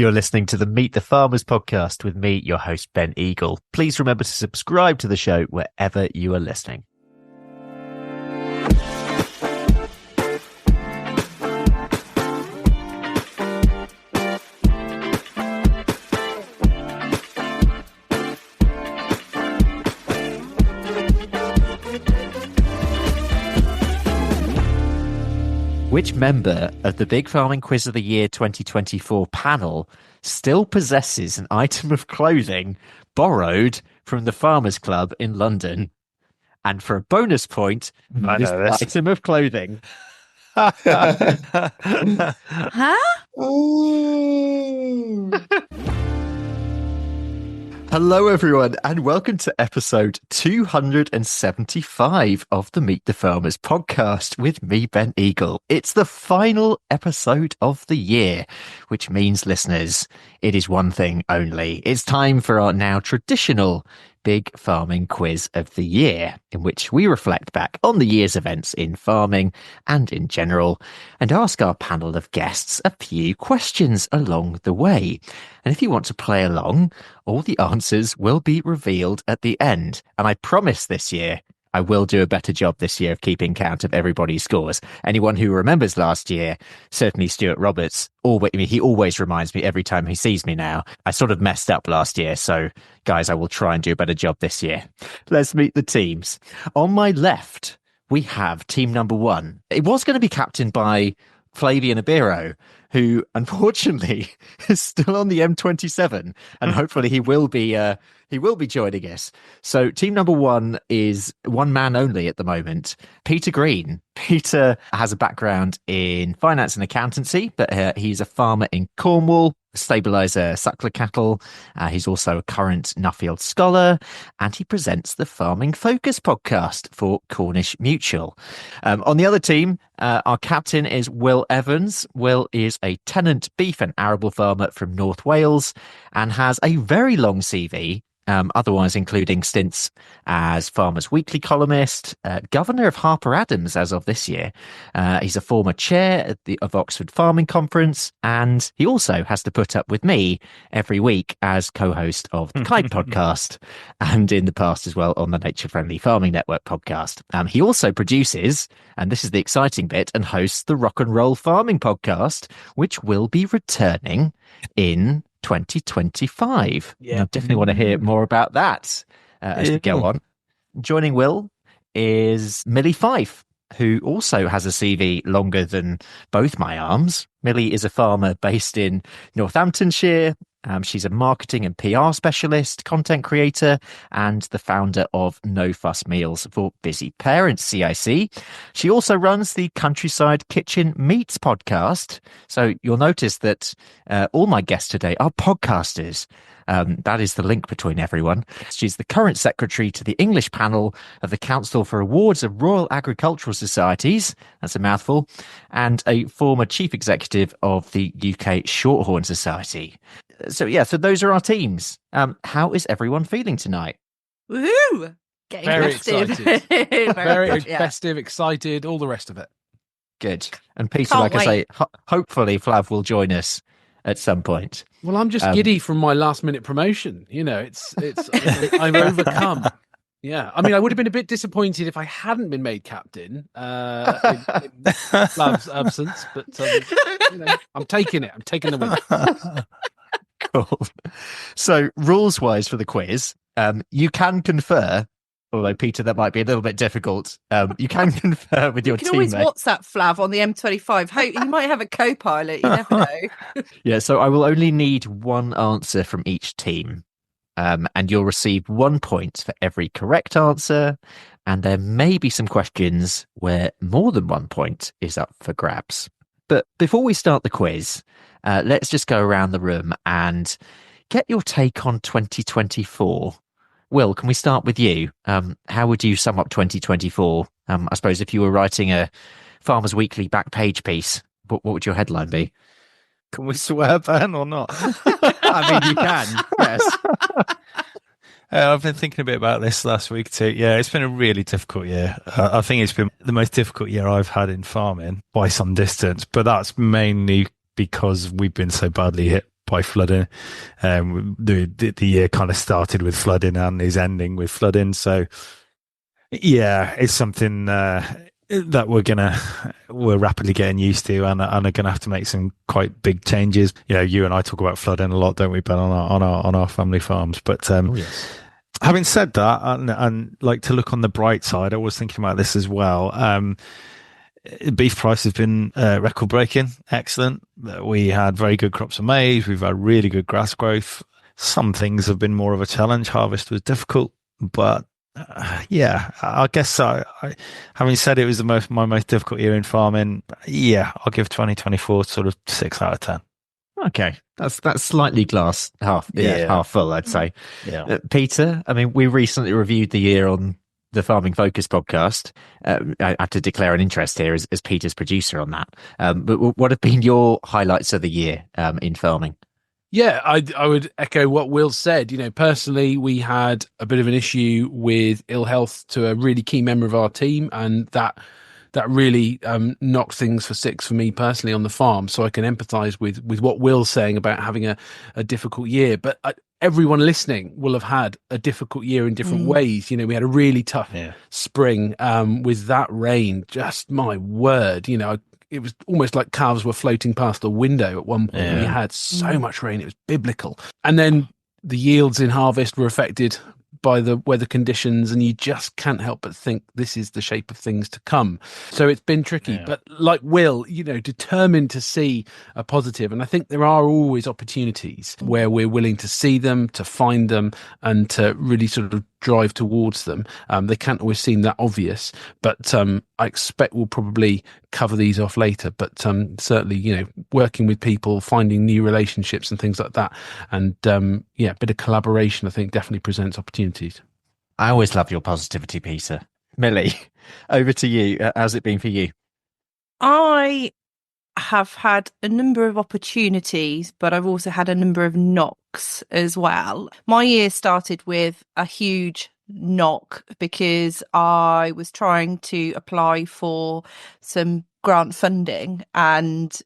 You're listening to the Meet the Farmers podcast with me, your host, Ben Eagle. Please remember to subscribe to the show wherever you are listening. Which member of the Big Farming Quiz of the Year 2024 panel still possesses an item of clothing borrowed from the Farmers Club in London? And for a bonus point, this item of clothing. Huh? Hello, everyone, and welcome to episode 275 of the Meet the Farmers podcast with me, Ben Eagle. It's the final episode of the year, which means, listeners, it is one thing only. It's time for our now traditional Big Farming Quiz of the Year, in which we reflect back on the year's events in farming and in general, and ask our panel of guests a few questions along the way. And if you want to play along, all the answers will be revealed at the end. And I promise this year, I will do a better job this year of keeping count of everybody's scores. Anyone who remembers last year, certainly Stuart Roberts, he always reminds me every time he sees me now. I sort of messed up last year, so guys, I will try and do a better job this year. Let's meet the teams. On my left, we have team number one. It was going to be captained by Flavian Obiero, who unfortunately is still on the M27, and hopefully he will be joining us. So team number one is one man only at the moment, Peter Green. Peter has a background in finance and accountancy, but he's a farmer in Cornwall, stabiliser suckler cattle. He's also a current Nuffield scholar, and he presents the Farming Focus podcast for Cornish Mutual. On the other team, our captain is Will Evans. Will is a tenant beef and arable farmer from North Wales and has a very long CV. Otherwise including stints as Farmers Weekly columnist, governor of Harper Adams as of this year. He's a former chair of Oxford Farming Conference, and he also has to put up with me every week as co-host of the Kite podcast, and in the past as well on the Nature Friendly Farming Network podcast. He also produces, and this is the exciting bit, and hosts the Rock and Roll Farming podcast, which will be returning in 2025. I definitely want to hear more about that as we go on. Joining Will is Millie Fyfe, who also has a CV longer than both my arms. Millie is a farmer based in Northamptonshire. She's a marketing and PR specialist, content creator, and the founder of No Fuss Meals for Busy Parents, CIC. She also runs the Countryside Kitchen Meats podcast. So you'll notice that all my guests today are podcasters. That is the link between everyone. She's the current secretary to the English panel of the Council for Awards of Royal Agricultural Societies. That's a mouthful. And a former chief executive of the UK Shorthorn Society. So those are our teams. How is everyone feeling tonight? Woohoo! Getting very excited. Very festive, excited, all the rest of it. Good. And Peter, I say, hopefully Flav will join us at some point. Well, I'm just giddy from my last minute promotion. You know, it's I'm overcome. Yeah. I mean, I would have been a bit disappointed if I hadn't been made captain in Flav's absence, but I'm taking it. I'm taking the win. Cool. So rules wise for the quiz, you can confer, although Peter, that might be a little bit difficult. You can confer with your teammate. You can always WhatsApp Flav on the M25. You might have a co-pilot, you never know. Yeah, so I will only need one answer from each team. And you'll receive 1 point for every correct answer. And there may be some questions where more than 1 point is up for grabs. But before we start the quiz, let's just go around the room and get your take on 2024. Will, can we start with you? How would you sum up 2024? I suppose if you were writing a Farmers Weekly back page piece, what would your headline be? Can we swear, Ben, or not? I mean, you can, yes. I've been thinking a bit about this last week too. Yeah, it's been a really difficult year. I think it's been the most difficult year I've had in farming by some distance, but that's mainly because we've been so badly hit by flooding. The year kind of started with flooding and is ending with flooding. So yeah, it's something that we're rapidly getting used to, and are going to have to make some quite big changes. You know, you and I talk about flooding a lot, don't we, Ben, on our family farms? But Yes. having said that, and like to look on the bright side, I was thinking about this as well. Beef price has been record breaking, excellent. We had very good crops of maize. We've had really good grass growth. Some things have been more of a challenge. Harvest was difficult, but yeah, I guess having said it was my most difficult year in farming, yeah, I'll give 2024 sort of 6 out of 10. Okay, that's slightly glass half full, I'd say. Yeah. Peter, I mean, we recently reviewed the year on the Farming Focus podcast. I have to declare an interest here as Peter's producer on that. But what have been your highlights of the year in farming? Yeah, I would echo what Will said. You know, personally, we had a bit of an issue with ill health to a really key member of our team, and that really knocked things for six for me personally on the farm. So I can empathise with what Will's saying about having a difficult year. But everyone listening will have had a difficult year in different ways. You know, we had a really tough spring with that rain. Just my word, you know. It was almost like calves were floating past the window at one point. We had so much rain, it was biblical. And then the yields in harvest were affected by the weather conditions, and you just can't help but think this is the shape of things to come. So it's been tricky, but like Will, you know, determined to see a positive. And I think there are always opportunities where we're willing to see them, to find them, and to really sort of drive towards them. They can't always seem that obvious, but I expect we'll probably cover these off later. But certainly, you know, working with people, finding new relationships and things like that, and a bit of collaboration, I think, definitely presents opportunities. I always love your positivity, Peter. Millie, over to you. How's it been for you? I have had a number of opportunities, but I've also had a number of knocks as well. My year started with a huge knock because I was trying to apply for some grant funding, and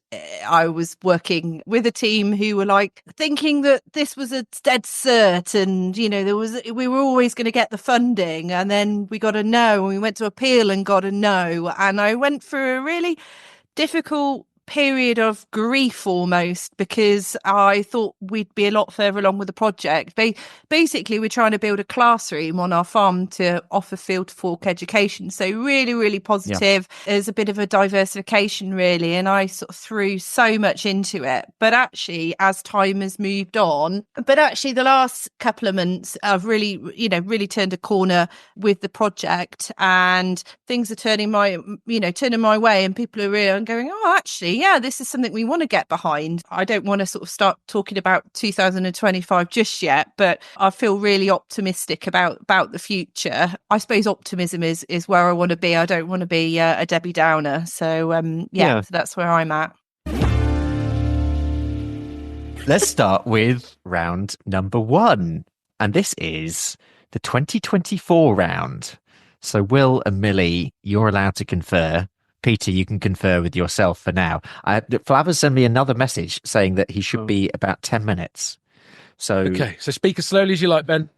I was working with a team who were like thinking that this was a dead cert, and you know, we were always going to get the funding, and then we got a no, and we went to appeal and got a no, and I went through a really difficult period of grief almost, because I thought we'd be a lot further along with the project. Basically, we're trying to build a classroom on our farm to offer field to fork education. So really, really positive. There's a bit of a diversification really, and I sort of threw so much into it. But actually, as time has moved on, the last couple of months, I've really turned a corner with the project, and things are turning my way, and people are really going, oh, actually, yeah, this is something we want to get behind. I don't want to sort of start talking about 2025 just yet, but I feel really optimistic about the future. I suppose optimism is where I want to be. I don't want to be a Debbie Downer. So so that's where I'm at. Let's start with round number 1. And this is the 2024 round. So Will and Millie, you're allowed to confer. Peter, you can confer with yourself for now. Flav has sent me another message saying that he should be about 10 minutes. So Okay, so speak as slowly as you like, Ben.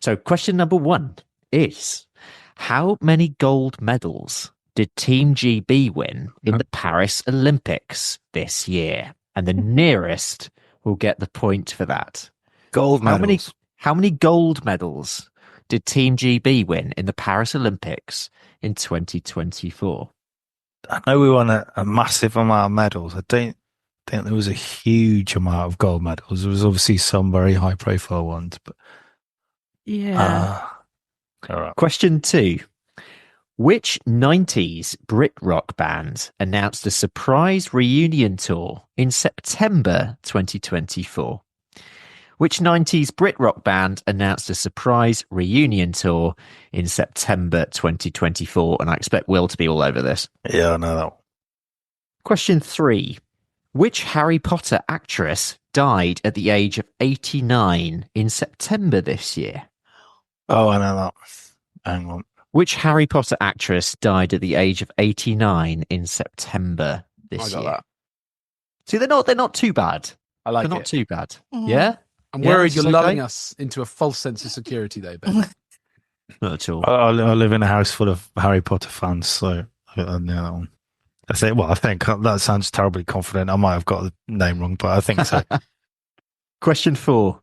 So question number 1 is, how many gold medals did Team GB win in the Paris Olympics this year? And the nearest will get the point for that. Gold medals. How many gold medals did Team GB win in the Paris Olympics in 2024? I know we won a massive amount of medals. I don't think there was a huge amount of gold medals. There was obviously some very high profile ones, but all right. Question 2. Which 90s Brit rock band announced a surprise reunion tour in September 2024? Which 90s Brit rock band announced a surprise reunion tour in September 2024? And I expect Will to be all over this. Yeah, I know that one. Question 3. Which Harry Potter actress died at the age of 89 in September this year? Oh, I know that. Hang on. Which Harry Potter actress died at the age of 89 in September this year? I got that. See, they're not too bad. I like They're not it. too bad. Mm. Yeah? I'm Yeah, worried this you're is lulling okay? us into a false sense of security, though, Ben. Not at all. I live in a house full of Harry Potter fans, so I know that one. I think that sounds terribly confident. I might have got the name wrong, but I think so. Question 4.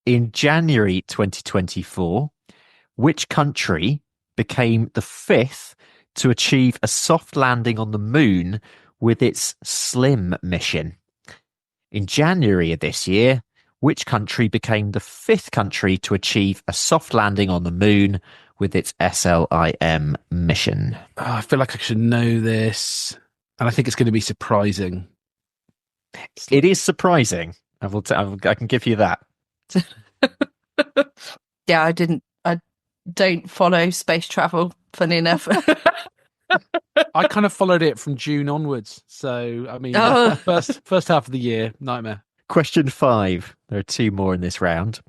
In January 2024, which country became the 5th to achieve a soft landing on the moon with its SLIM mission? In January of this year, which country became the 5th country to achieve a soft landing on the moon with its SLIM mission? Oh, I feel like I should know this, and I think it's going to be surprising. It is surprising. I can give you that. Yeah, I don't follow space travel, funny enough. I kind of followed it from June onwards, so I mean, Oh. first half of the year, nightmare. Question 5. There are 2 more in this round.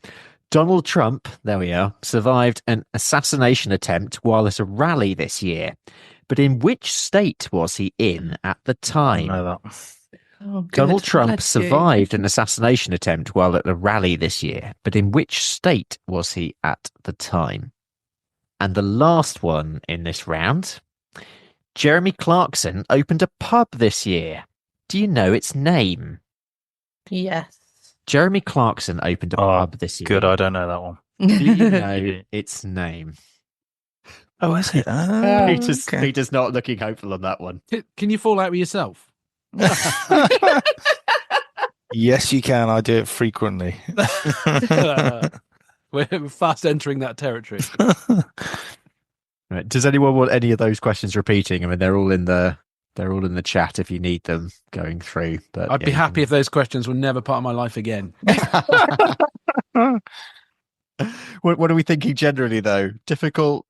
Donald Trump, there we are, survived an assassination attempt while at a rally this year. But in which state was he in at the I time? know that. Oh, good. Donald Trump Glad you. survived an assassination attempt while at a rally this year. But in which state was he at the time? And the last one in this round. Jeremy Clarkson opened a pub this year. Do you know its name? Yes. Jeremy Clarkson opened a pub this year. Good, I don't know that one. Do you know its name? Oh, is it? Peter's not looking hopeful on that one. Can you fall out with yourself? Yes, you can. I do it frequently. We're fast entering that territory. Right. Does anyone want any of those questions repeating? I mean, they're all in the chat if you need them going through. But I'd be happy if those questions were never part of my life again. What are we thinking generally, though? Difficult,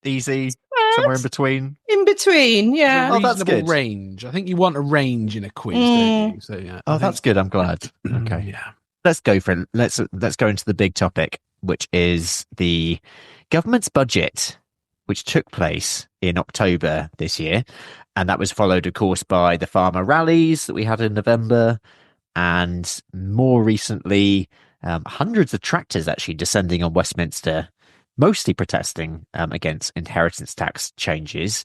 easy, somewhere in between? In between, yeah. Oh, that's Reasonable good. range. I think you want a range in a quiz, don't you? So yeah. Oh, that's good. I'm glad. Okay. Yeah. Let's go for it. Let's go into the big topic, which is the government's budget, which took place in October this year. And that was followed, of course, by the farmer rallies that we had in November. And more recently, hundreds of tractors actually descending on Westminster, mostly protesting against inheritance tax changes.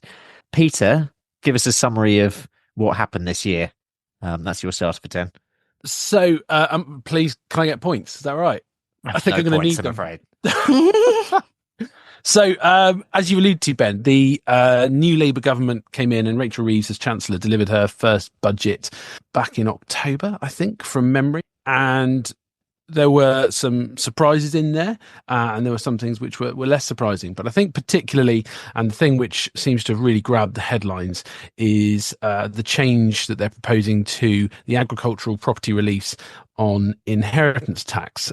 Peter, give us a summary of what happened this year. That's your start for 10. So, please, can I get points? Is that right? I think I'm going to need them. I'm afraid. So, as you alluded to, Ben, the new Labour government came in and Rachel Reeves, as Chancellor, delivered her first budget back in October, I think, from memory. And there were some surprises in there, and there were some things which were less surprising. But I think particularly, and the thing which seems to have really grabbed the headlines, is the change that they're proposing to the agricultural property reliefs on inheritance tax.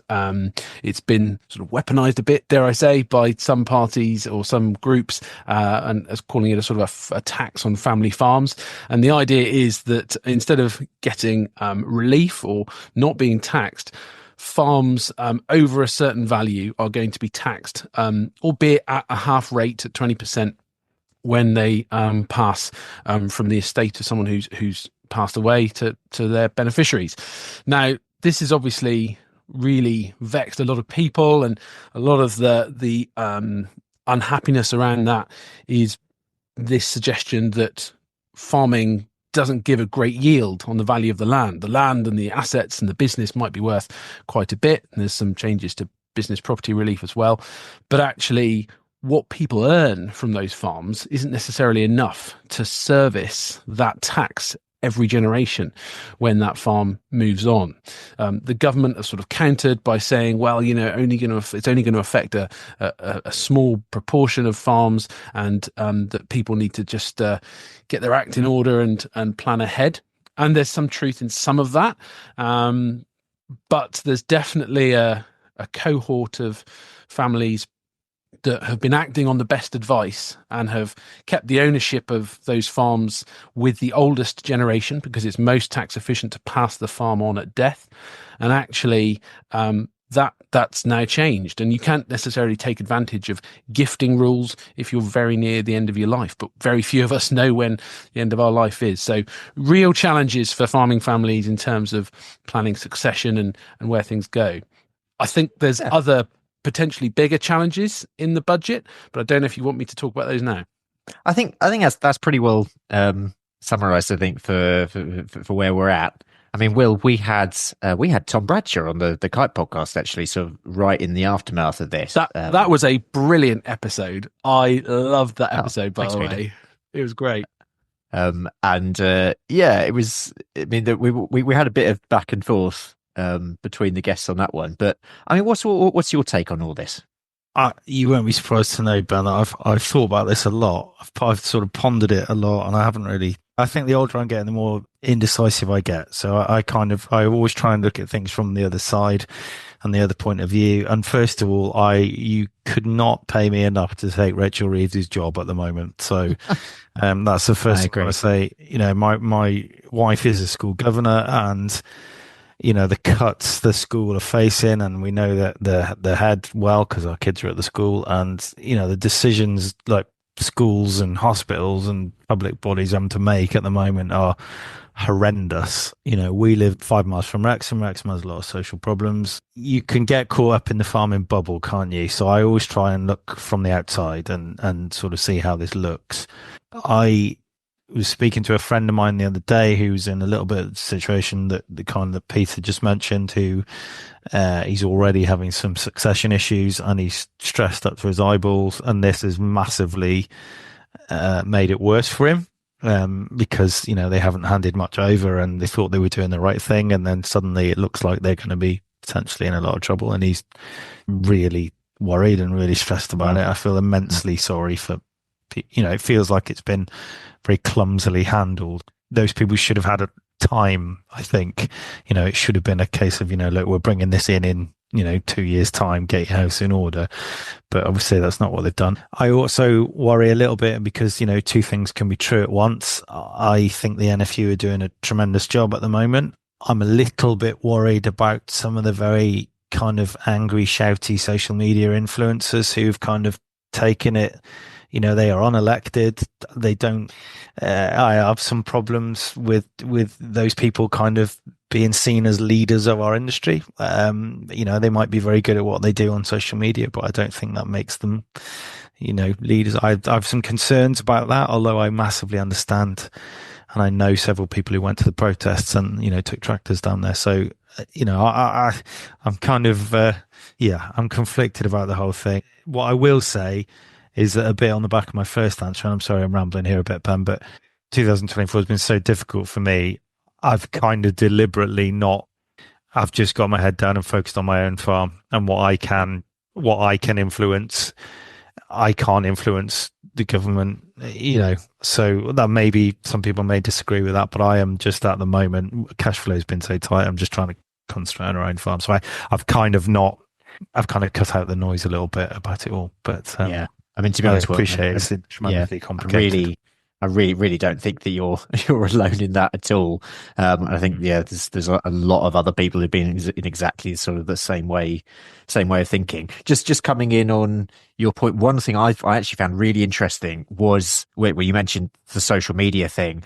It's been sort of weaponized a bit, dare I say, by some parties or some groups, and as calling it a sort of a tax on family farms. And the idea is that instead of getting relief or not being taxed, farms over a certain value are going to be taxed, albeit at a half rate at 20% when they pass from the estate of someone who's passed away to their beneficiaries. Now, this is obviously really vexed a lot of people, and a lot of the unhappiness around that is this suggestion that farming doesn't give a great yield on the value of the land. The land and the assets and the business might be worth quite a bit, and there's some changes to business property relief as well. But actually, what people earn from those farms isn't necessarily enough to service that tax every generation when that farm moves on. The government have sort of countered by saying, well, you know, it's only going to affect a small proportion of farms, and that people need to just get their act in order and plan ahead. And there's some truth in some of that, but there's definitely a cohort of families that have been acting on the best advice and have kept the ownership of those farms with the oldest generation, because it's most tax efficient to pass the farm on at death. And actually, that's now changed, and you can't necessarily take advantage of gifting rules if you're very near the end of your life, but very few of us know when the end of our life is. So real challenges for farming families in terms of planning succession and where things go. I think there's other potentially bigger challenges in the budget, but I don't know if you want me to talk about those now. I think that's pretty well summarized, I think, for where we're at. I mean, Will, we had Tom Bradshaw on the Kite podcast, actually, sort of right in the aftermath of this. That was a brilliant episode. I loved that episode, by the way. It was great. It was. I mean, we had a bit of back and forth between the guests on that one. But I mean, what's your take on all this? You won't be surprised to know, Ben, that I've thought about this a lot. I've sort of pondered it a lot, and I haven't really. I think the older I'm getting, the more indecisive I get. So I always try and look at things from the other side and the other point of view. And first of all, you could not pay me enough to take Rachel Reeves' job at the moment. So that's the first thing I want to say. You know, my wife is a school governor, and you know, the cuts the school are facing, and we know that the head well because our kids are at the school, and you know, the decisions like schools and hospitals and public bodies having to make at the moment are horrendous. You know, we live 5 miles from Wrexham. Wrexham has a lot of social problems. You can get caught up in the farming bubble, can't you? So I always try and look from the outside and sort of see how this looks. I was speaking to a friend of mine the other day who's in a little bit of the situation that the kind that Peter just mentioned, who he's already having some succession issues and he's stressed up to his eyeballs, and this has massively made it worse for him because, you know, they haven't handed much over and they thought they were doing the right thing, and then suddenly it looks like they're going to be potentially in a lot of trouble, and he's really worried and really stressed about it. I feel immensely sorry for, you know, it feels like it's been very clumsily handled. Those people should have had a time, I think. You know, it should have been a case of, you know, look, we're bringing this in, you know, 2 years' time, get your house in order. But obviously that's not what they've done. I also worry a little bit because, you know, two things can be true at once. I think the NFU are doing a tremendous job at the moment. I'm a little bit worried about some of the very kind of angry, shouty social media influencers who've kind of taken it. You know, they are unelected. They don't. I have some problems with those people kind of being seen as leaders of our industry. You know, they might be very good at what they do on social media, but I don't think that makes them, you know, leaders. I have some concerns about that, although I massively understand, and I know several people who went to the protests and, you know, took tractors down there. So, you know, I'm kind of I'm conflicted about the whole thing. What I will say is that, a bit on the back of my first answer, and I'm sorry I'm rambling here a bit, Ben, but 2024 has been so difficult for me. I've kind of deliberately I've just got my head down and focused on my own farm and what I can influence. I can't influence the government, you know, so that maybe some people may disagree with that, but I am just at the moment, cash flow has been so tight, I'm just trying to concentrate on our own farm. So I've kind of cut out the noise a little bit about it all, but yeah. I mean, to be honest, I appreciate it's tremendously complicated. I really don't think that you're alone in that at all. I think there's a lot of other people who've been in exactly sort of the same way of thinking. Just coming in on your point, one thing I actually found really interesting was where you mentioned the social media thing.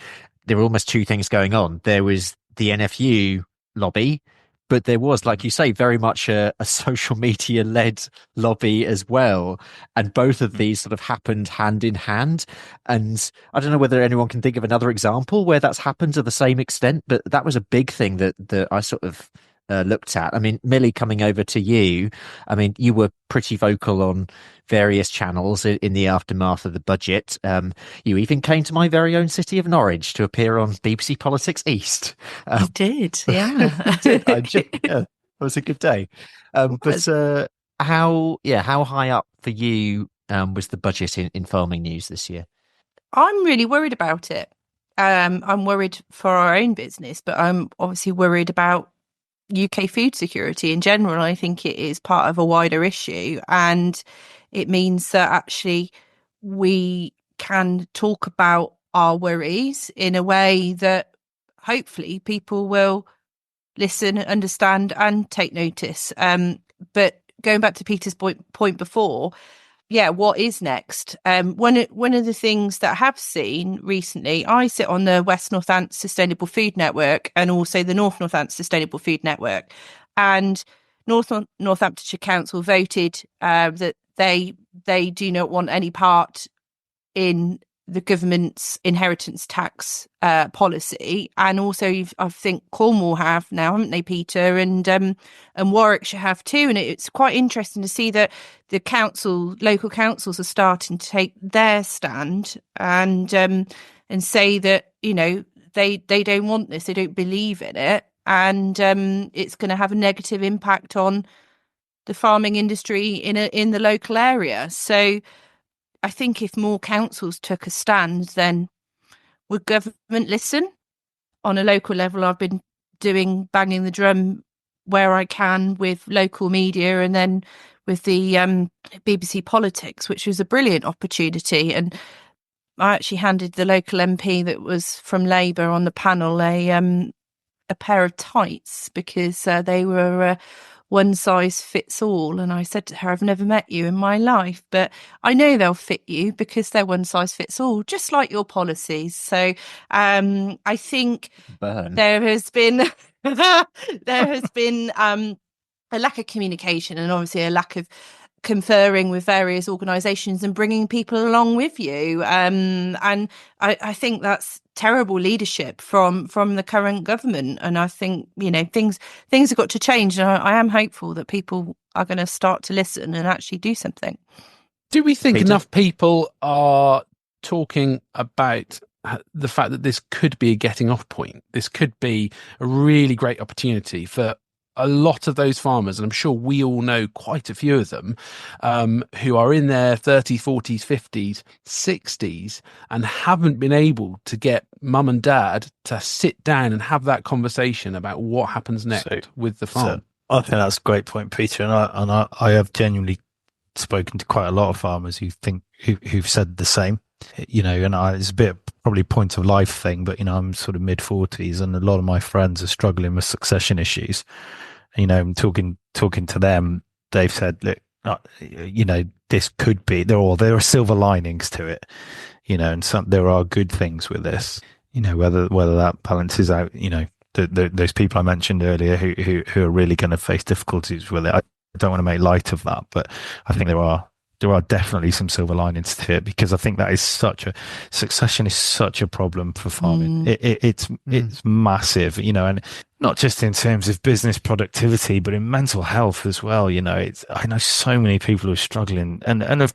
There were almost two things going on. There was the NFU lobby, but there was, like you say, very much a social media led lobby as well. And both of these sort of happened hand in hand. And I don't know whether anyone can think of another example where that's happened to the same extent, but that was a big thing that I sort of looked at. I mean, Millie, coming over to you, I mean, you were pretty vocal on various channels in the aftermath of the budget. You even came to my very own city of Norwich to appear on BBC Politics East. I did, yeah. It was a good day. But how high up for you was the budget in farming news this year? I'm really worried about it. I'm worried for our own business, but I'm obviously worried about UK food security in general. I think it is part of a wider issue, and it means that actually we can talk about our worries in a way that hopefully people will listen, understand and take notice. but going back to Peter's point before, yeah, what is next? One of the things that I have seen recently, I sit on the West Northants Sustainable Food Network and also the North Northants Sustainable Food Network, and Northamptonshire Council voted that they do not want any part in the government's inheritance tax policy, and also I think Cornwall have now, haven't they, Peter, and Warwickshire have too. And it's quite interesting to see that the local councils are starting to take their stand and say that they don't want this, they don't believe in it, and it's going to have a negative impact on the farming industry in the local area. So I think if more councils took a stand, then would government listen? On a local level, I've been banging the drum where I can with local media, and then with the BBC Politics, which was a brilliant opportunity. And I actually handed the local MP that was from Labour on the panel a pair of tights because they were one size fits all. And I said to her, I've never met you in my life, but I know they'll fit you because they're one size fits all, just like your policies. So I think there has been a lack of communication, and obviously a lack of conferring with various organisations and bringing people along with you. And I think that's terrible leadership from the current government. And I think, things have got to change. And I am hopeful that people are going to start to listen and actually do something. Do we think enough people are talking about the fact that this could be a getting off point? This could be a really great opportunity for a lot of those farmers, and I'm sure we all know quite a few of them, who are in their 30s, 40s, 50s, 60s, and haven't been able to get mum and dad to sit down and have that conversation about what happens next with the farm. I think that's a great point, Peter, and I have genuinely spoken to quite a lot of farmers who've said the same. And it's a bit probably a point of life thing, but I'm sort of mid 40s, and a lot of my friends are struggling with succession issues. I'm talking to them. They've said, look, this could be there are silver linings to it, and there are good things with this. Whether that balances out, those people I mentioned earlier who are really going to face difficulties with it. I don't want to make light of that, but I think there are definitely some silver linings to it, because I think that is succession is such a problem for farming. It's massive, and not just in terms of business productivity, but in mental health as well. I know so many people who are struggling and have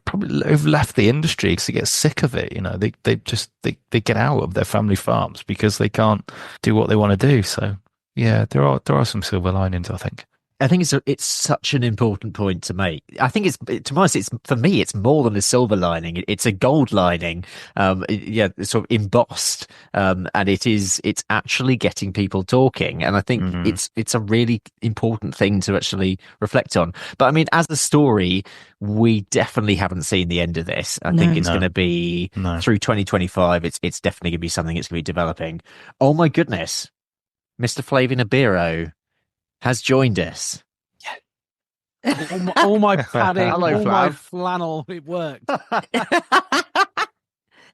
left the industry because they get sick of it. They get out of their family farms because they can't do what they want to do. So yeah, there are some silver linings, I think. I think it's such an important point to make. I think for me, it's more than a silver lining. It's a gold lining. It's sort of embossed. And it's actually getting people talking. And I think it's a really important thing to actually reflect on. But I mean, as a story, we definitely haven't seen the end of this. I think it's going to be through 2025. It's definitely going to be something that's going to be developing. Oh my goodness. Mr. Flavian Obiero has joined us. All my padding, Hello, my flannel, it worked.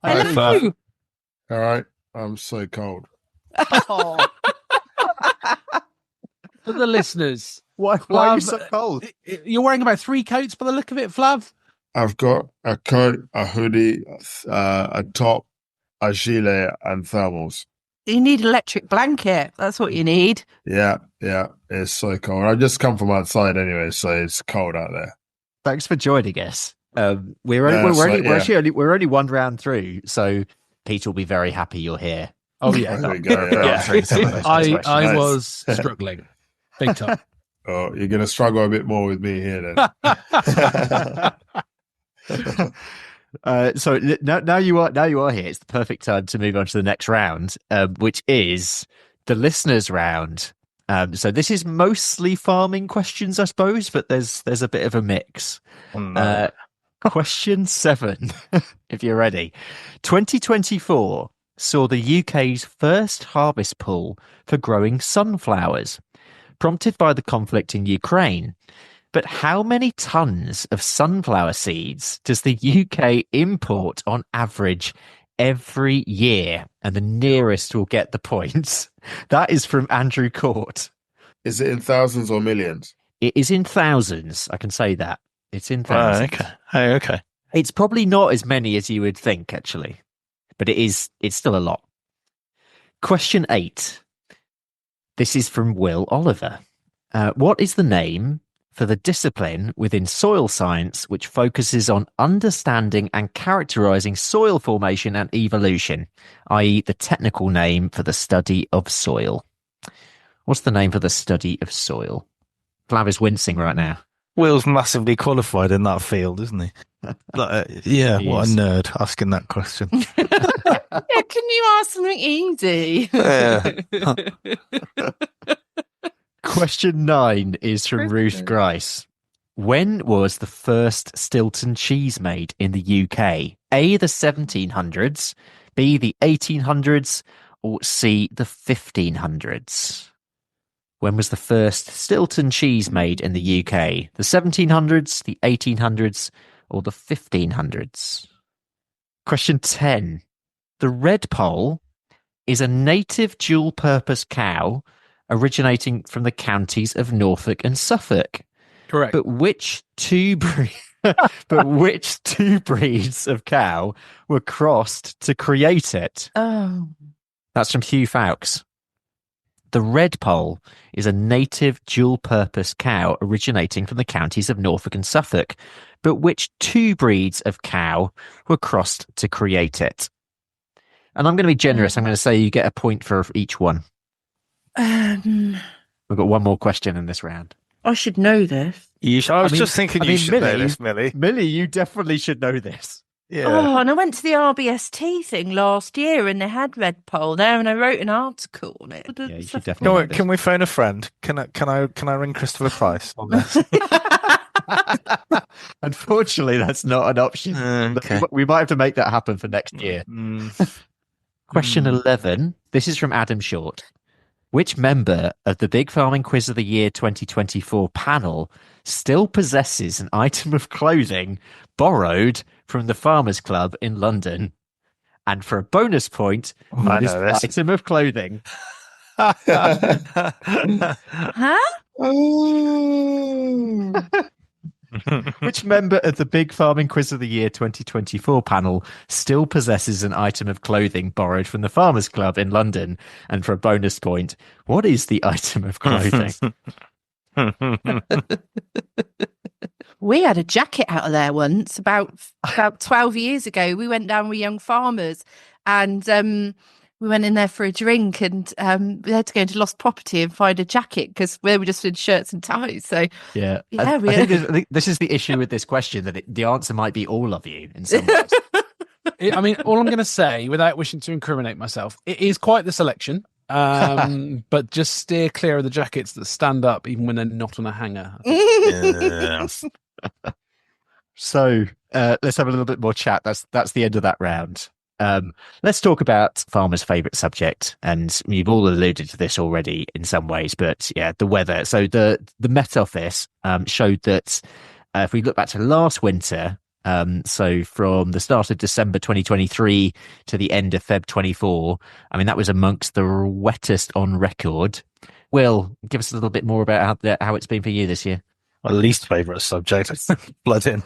Hello. All right, I'm so cold. Oh. For the listeners, Why are you so cold? You're wearing about 3 coats by the look of it, Flav. I've got a coat, a hoodie, a top, a gilet, and thermals. You need an electric blanket. That's what you need. Yeah, it's so cold. I just come from outside anyway, so it's cold out there. Thanks for joining us. We're only one round through, so Peter will be very happy you're here. Oh yeah, there we go. Yeah. I was struggling big time. Oh, you're gonna struggle a bit more with me here then. So now you are here. It's the perfect time to move on to the next round, which is the listeners' round. So this is mostly farming questions, I suppose, but there's a bit of a mix. Question 7, if you're ready. 2024 saw the UK's first harvest pool for growing sunflowers. Prompted by the conflict in Ukraine, But how many tons of sunflower seeds does the UK import on average every year? And the nearest will get the points. That is from Andrew Court. Is it in thousands or millions? It is in thousands. I can say that. It's in thousands. Okay. Hey, okay. It's probably not as many as you would think, actually. But it's still a lot. Question 8. This is from Will Oliver. What is the name for the discipline within soil science which focuses on understanding and characterizing soil formation and evolution, i.e. the technical name for the study of soil? What's the name for the study of soil? Flav is wincing right now. Will's massively qualified in that field, isn't he? Yeah, He what is. a nerd asking that question. Yeah, can you ask something easy? Yeah. Question 9 is from Ruth Grice. When was the first Stilton cheese made in the UK? A, the 1700s, B, the 1800s, or C, the 1500s? When was the first Stilton cheese made in the UK? The 1700s, the 1800s, or the 1500s? Question 10. The red pole is a native dual-purpose cow originating from the counties of Norfolk and Suffolk. Correct. But which two breeds of cow were crossed to create it? Oh. That's from Hugh Fawkes. The red pole is a native dual-purpose cow originating from the counties of Norfolk and Suffolk. But which two breeds of cow were crossed to create it? And I'm going to be generous. I'm going to say you get a point for each one. We've got one more question in this round. I should know this. I was just thinking you should know this, Millie. Millie, you definitely should know this. Yeah. Oh, and I went to the RBST thing last year and they had red pole there and I wrote an article on it. Yeah, you should definitely know this. Can we phone a friend? Can I ring Christopher Price on this? Unfortunately, that's not an option. Okay. We might have to make that happen for next year. Question 11. This is from Adam Short. Which member of the Big Farming Quiz of the Year 2024 panel still possesses an item of clothing borrowed from the Farmers Club in London? And for a bonus point, what is the item of clothing? Huh? Which member of the Big Farming Quiz of the Year 2024 panel still possesses an item of clothing borrowed from the Farmers Club in London? And for a bonus point, what is the item of clothing? We had a jacket out of there once about 12 years ago. We went down with young farmers and we went in there for a drink and we had to go into lost property and find a jacket because we were just in shirts and ties. So yeah, I think this is the issue with this question, that the answer might be all of you in some ways. I mean, all I'm going to say, without wishing to incriminate myself, it is quite the selection. But just steer clear of the jackets that stand up even when they're not on a hanger. So let's have a little bit more chat. That's the end of that round. Let's talk about farmers' favourite subject, and you've all alluded to this already in some ways, but yeah, the weather. So the Met Office showed that if we look back to last winter, so from the start of December 2023 to the end of Feb 24, I mean, that was amongst the wettest on record. Will, give us a little bit more about how it's been for you this year. My least favourite subject, flooding.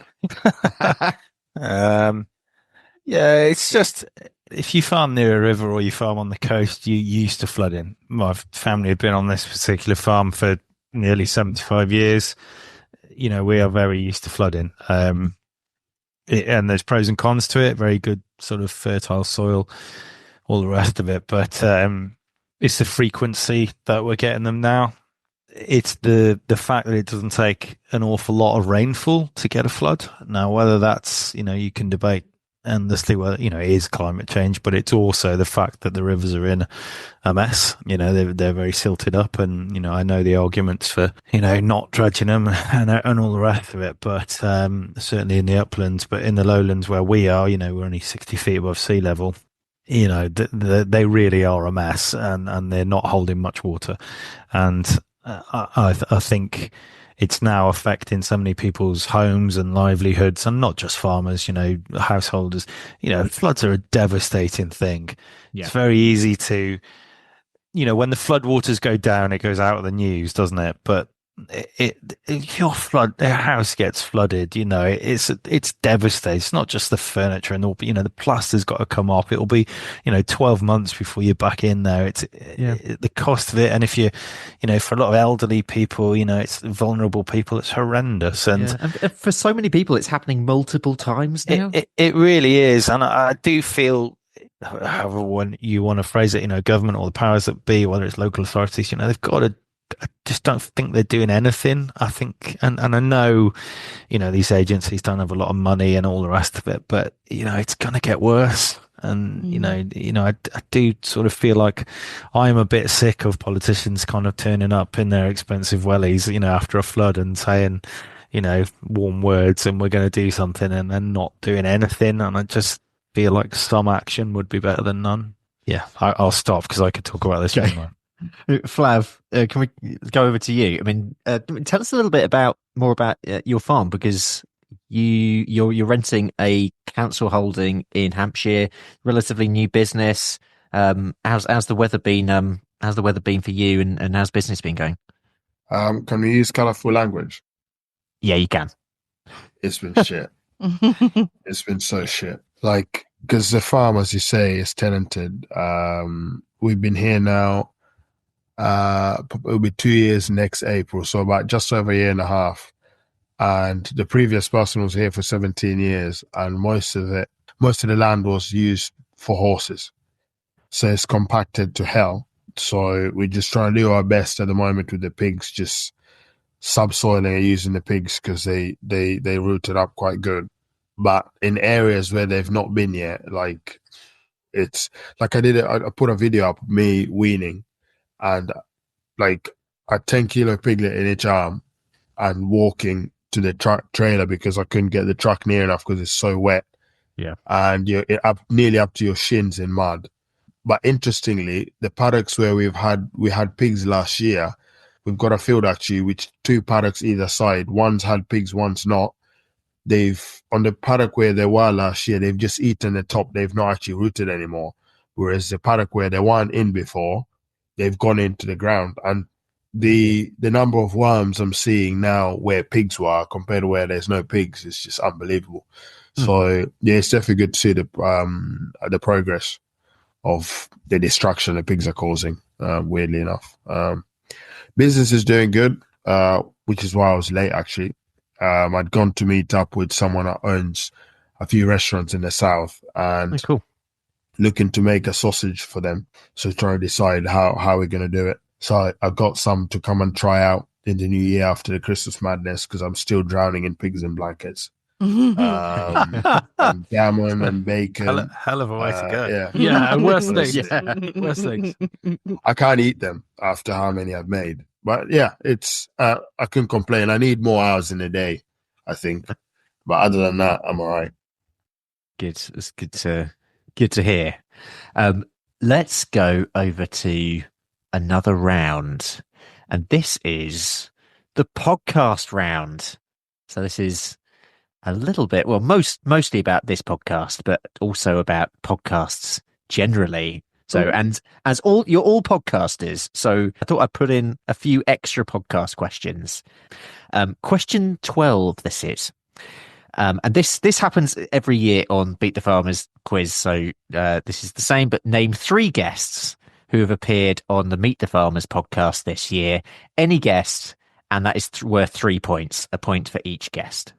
Yeah, it's just, if you farm near a river or you farm on the coast, you're used to flooding. My family have been on this particular farm for nearly 75 years. You know, we are very used to flooding. And there's pros and cons to it. Very good sort of fertile soil, all the rest of it. But it's the frequency that we're getting them now. It's the fact that it doesn't take an awful lot of rainfall to get a flood. Now, whether that's, you can debate endlessly whether, it is climate change, but it's also the fact that the rivers are in a mess. They're very silted up, and, I know the arguments for, not dredging them and all the rest of it, but certainly in the uplands, but in the lowlands where we are, we're only 60 feet above sea level. They really are a mess, and they're not holding much water. And I think it's now affecting so many people's homes and livelihoods, and not just farmers, householders. Floods are a devastating thing. Yeah. It's very easy to, when the floodwaters go down, it goes out of the news, doesn't it? But if their house gets flooded, it's devastating. It's not just the furniture and all, but the plaster's got to come off. It'll be 12 months before you're back in there. The cost of it, and if you for a lot of elderly people, it's vulnerable people, it's horrendous. And for so many people, it's happening multiple times now. It really is, and I do feel, however you want to phrase it, government or the powers that be, whether it's local authorities, they've got to. I just don't think they're doing anything. I think, and I know, these agencies don't have a lot of money and all the rest of it, but it's going to get worse. And I do sort of feel like I'm a bit sick of politicians kind of turning up in their expensive wellies, after a flood and saying, warm words and we're going to do something, and then not doing anything. And I just feel like some action would be better than none. Yeah, I'll stop because I could talk about this all night. Flav, can we go over to you? I mean, tell us a little bit more about your farm, because you're renting a council holding in Hampshire, relatively new business. How's the weather been? How's the weather been for you, and how's business been going? Can we use colourful language? Yeah, you can. It's been shit. It's been so shit. Like, because the farm, as you say, is tenanted. We've been here now. It'll be 2 years next April, so about just over a year and a half. And the previous person was here for 17 years, and most of the land was used for horses. So it's compacted to hell. So we're just trying to do our best at the moment with the pigs, just subsoiling and using the pigs because they rooted up quite good. But in areas where they've not been yet, like it's like I put a video up of me weaning, and like a 10-kilo piglet in each arm, and walking to the trailer because I couldn't get the truck near enough because it's so wet. Yeah. And you're nearly up to your shins in mud. But interestingly, the paddocks where we had pigs last year, we've got a field actually which 2 paddocks either side. One's had pigs, one's not. On the paddock where they were last year, they've just eaten the top. They've not actually rooted anymore. Whereas the paddock where they weren't in before, they've gone into the ground. And the number of worms I'm seeing now where pigs were compared to where there's no pigs is just unbelievable. So yeah, it's definitely good to see the progress of the destruction the pigs are causing, weirdly enough. Business is doing good, which is why I was late actually. I'd gone to meet up with someone that owns a few restaurants in the south, and cool. Looking to make a sausage for them. So trying to decide how we're going to do it. So I got some to come and try out in the new year after the Christmas madness, because I'm still drowning in pigs in blankets. And gammon and bacon. Hell of a way to go. Yeah, worst things. I can't eat them after how many I've made. But yeah, it's I couldn't complain. I need more hours in a day, I think. But other than that, I'm all right. Good. It's good to hear. Let's go over to another round. And this is the podcast round. So this is a little bit, well, mostly about this podcast, but also about podcasts generally. So, and as you're all podcasters, so I thought I'd put in a few extra podcast questions. Question 12, this is. And this happens every year on Beat the Farmers quiz. So this is the same, but name 3 guests who have appeared on the Meet the Farmers podcast this year. Any guest, and that is worth 3 points, a point for each guest.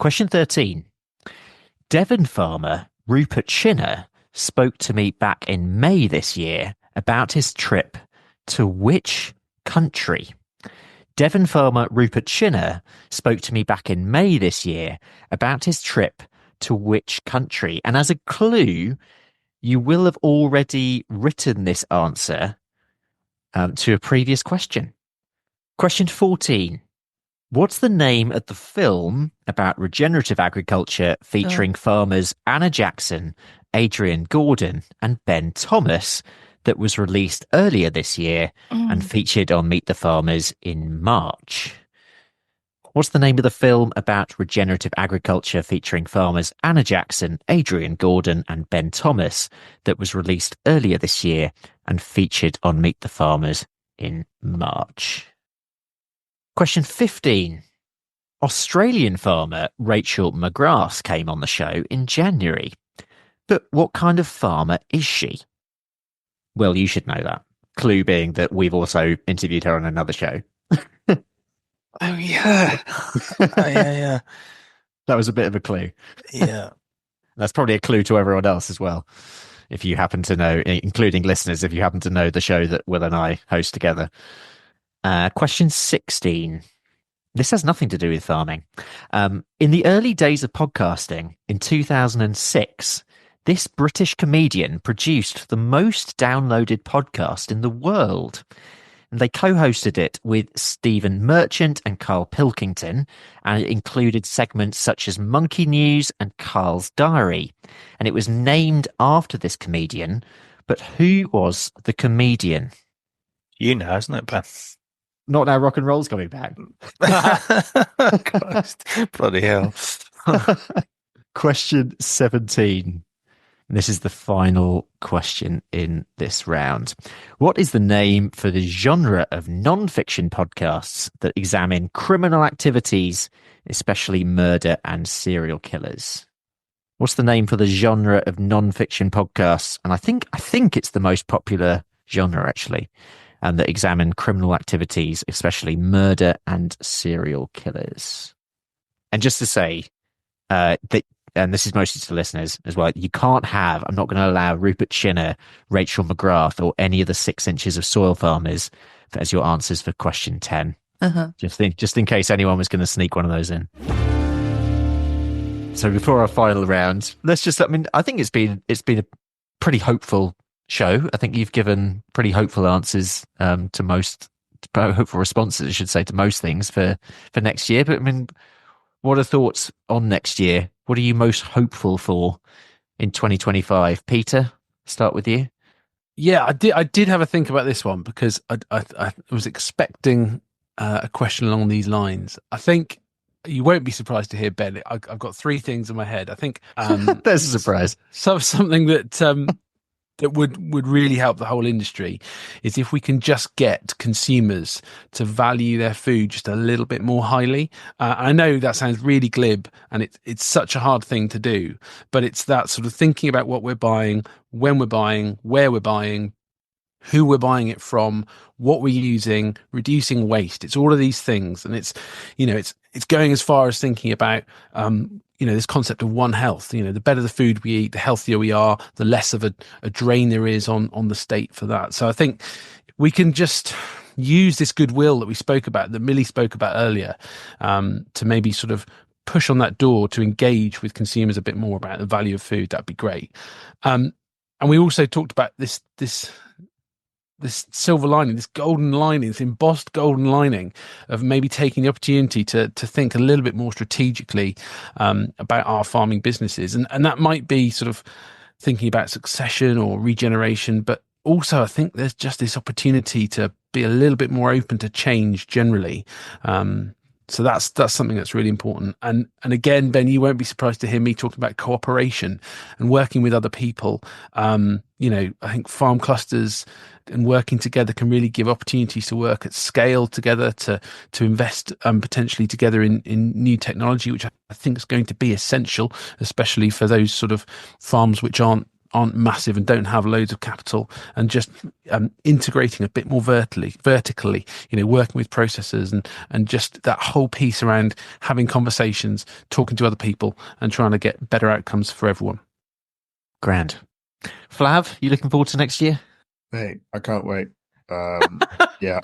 Question 13. Devon farmer Rupert Shinner spoke to me back in May this year about his trip to which country? Devon farmer Rupert Shinner spoke to me back in May this year about his trip to which country? And as a clue, you will have already written this answer to a previous question. Question 14. What's the name of the film about regenerative agriculture featuring farmers Anna Jackson, Adrian Gordon, and Ben Thomas that was released earlier this year and featured on Meet the Farmers in March? What's the name of the film about regenerative agriculture featuring farmers Anna Jackson, Adrian Gordon and Ben Thomas that was released earlier this year and featured on Meet the Farmers in March? Question 15. Australian farmer Rachel McGrath came on the show in January. But what kind of farmer is she? Well, you should know that. Clue being that we've also interviewed her on another show. Oh, yeah. Yeah. That was a bit of a clue. Yeah. That's probably a clue to everyone else as well. If you happen to know, including listeners, if you happen to know the show that Will and I host together. Question 16. This has nothing to do with farming. In the early days of podcasting, in 2006, this British comedian produced the most downloaded podcast in the world. And they co-hosted it with Stephen Merchant and Carl Pilkington, and it included segments such as Monkey News and Carl's Diary. And it was named after this comedian, but who was the comedian? You know, isn't it, Ben? Not Now Rock and Roll's coming back. Christ. Bloody hell. Question 17. This is the final question in this round. What is the name for the genre of non-fiction podcasts that examine criminal activities, especially murder and serial killers? What's the name for the genre of non-fiction podcasts? And I think it's the most popular genre, actually, and that examine criminal activities, especially murder and serial killers. And just to say that, and this is mostly to the listeners as well, you can't have, I'm not going to allow Rupert Shinner, Rachel McGrath, or any of the 6 inches of soil farmers as your answers for question 10. Just in case anyone was going to sneak one of those in. So before our final round, I think it's been a pretty hopeful show. I think you've given pretty hopeful answers to most, hopeful responses, I should say, to most things for next year. But I mean, what are thoughts on next year? What are you most hopeful for in 2025? Peter, start with you. Yeah, I did have a think about this one because I was expecting a question along these lines. I think you won't be surprised to hear, Ben. I've got 3 things in my head. I think there's a surprise. Something that that would really help the whole industry is if we can just get consumers to value their food just a little bit more highly. I know that sounds really glib and it's such a hard thing to do, but it's that sort of thinking about what we're buying, when we're buying, where we're buying, who we're buying it from, what we're using, reducing waste. It's all of these things. And it's going as far as thinking about, this concept of One Health. The better the food we eat, the healthier we are, the less of a drain there is on the state for that. So I think we can just use this goodwill that we spoke about, that Millie spoke about earlier, to maybe sort of push on that door to engage with consumers a bit more about the value of food. That'd be great. And we also talked about this silver lining, this golden lining, this embossed golden lining of maybe taking the opportunity to think a little bit more strategically about our farming businesses. And that might be sort of thinking about succession or regeneration, but also I think there's just this opportunity to be a little bit more open to change generally. So that's something that's really important. And again, Ben, you won't be surprised to hear me talking about cooperation and working with other people. I think farm clusters and working together can really give opportunities to work at scale together, to invest potentially together in new technology, which I think is going to be essential, especially for those sort of farms which aren't massive and don't have loads of capital, and just integrating a bit more vertically, working with processors and just that whole piece around having conversations, talking to other people and trying to get better outcomes for everyone. Grand. Flav, you looking forward to next year? Hey, I can't wait. Yeah.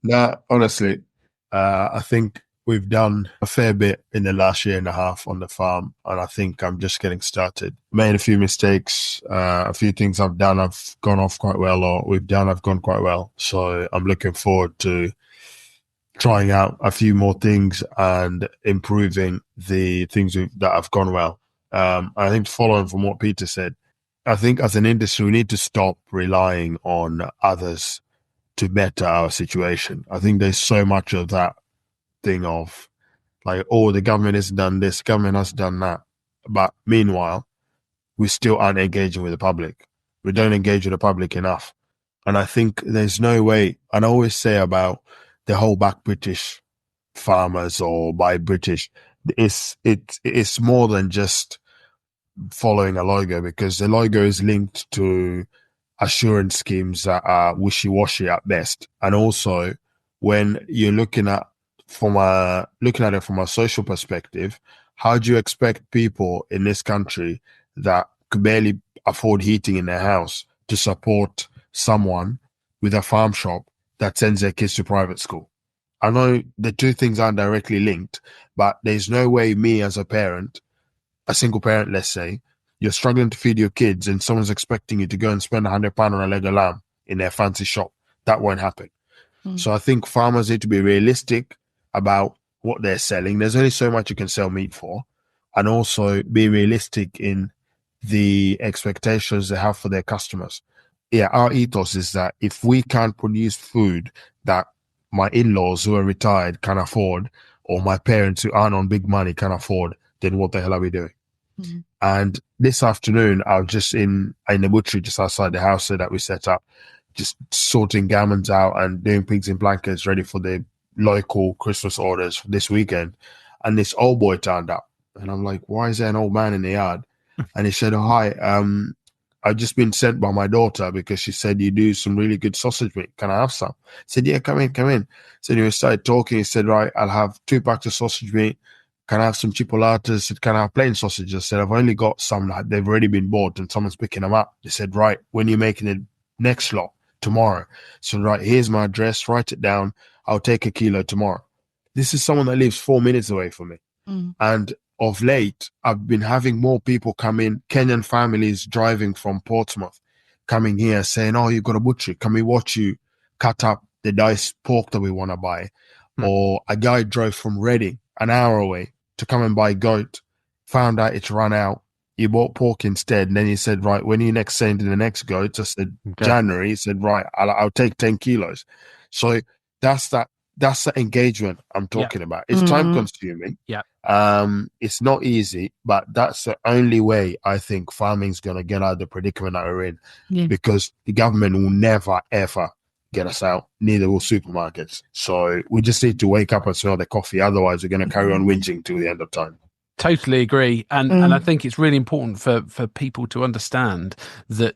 No, honestly, I think we've done a fair bit in the last year and a half on the farm, and I think I'm just getting started. Made a few mistakes, a few things I've done, I've gone off quite well, or I've gone quite well. So I'm looking forward to trying out a few more things and improving the things that have gone well. I think following from what Peter said, I think as an industry, we need to stop relying on others to better our situation. I think there's so much of that thing of Like, oh, the government has done this, government has done that. But meanwhile, we still aren't engaging with the public. We don't engage with the public enough. And I think there's no way, and I always say about the whole back British farmers or by British, it's more than just following a logo, because the logo is linked to assurance schemes that are wishy-washy at best. And also, when you're looking at it from a social perspective, how do you expect people in this country that could barely afford heating in their house to support someone with a farm shop that sends their kids to private school? I know the two things aren't directly linked, but there's no way me as a parent, a single parent, let's say, you're struggling to feed your kids and someone's expecting you to go and spend £100 on a leg of lamb in their fancy shop. That won't happen. So I think farmers need to be realistic about what they're selling. There's only so much you can sell meat for, and also be realistic in the expectations they have for their customers. Yeah, our ethos is that if we can't produce food that my in-laws who are retired can afford, or my parents who aren't on big money can afford, then what the hell are we doing? And this afternoon, I was just in the butchery just outside the house that we set up, just sorting gammons out and doing pigs in blankets ready for the local Christmas orders for this weekend. And this old boy turned up, and I'm like, why is there an old man in the yard? And he said, oh, hi, I've just been sent by my daughter because she said you do some really good sausage meat. Can I have some? I said, yeah, come in. So he started talking. He said, right, I'll have 2 packs of sausage meat. Can I have some chipolatas? I said, can I have plain sausage? I said, I've only got some that they've already been bought and someone's picking them up. They said, right, when you're making the next lot tomorrow. So, right, here's my address, write it down. I'll take 1 kilo tomorrow. This is someone that lives 4 minutes away from me. And of late, I've been having more people come in, Kenyan families driving from Portsmouth, coming here saying, oh, you've got a butchery. Can we watch you cut up the diced pork that we want to buy? Or a guy drove from Reading, an hour away, to come and buy goat, found out it's run out. He bought pork instead. And then he said, right, when are you next sending the next goat? I said, January. He said, right, I'll take 10 kilos. So that's the engagement I'm talking about. It's time consuming. Yeah. It's not easy, but that's the only way I think farming's going to get out of the predicament that we're in, because the government will never, ever get us out. Neither will supermarkets. So we just need to wake up and smell the coffee. Otherwise, we're going to carry on whinging till the end of time. Totally agree. And I think it's really important for people to understand that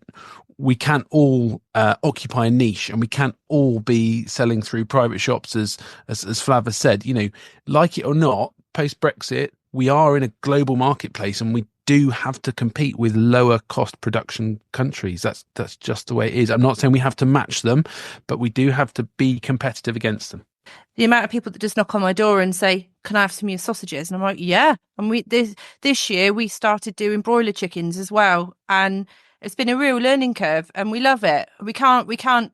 we can't all occupy a niche, and we can't all be selling through private shops, as Flav has said. You know, like it or not, post-Brexit, we are in a global marketplace, and we do have to compete with lower cost production countries. That's just the way it is. I'm not saying we have to match them, but we do have to be competitive against them. The amount of people that just knock on my door and say, can I have some of your sausages? And I'm like, yeah. And this year we started doing broiler chickens as well. And it's been a real learning curve, and we love it. We can't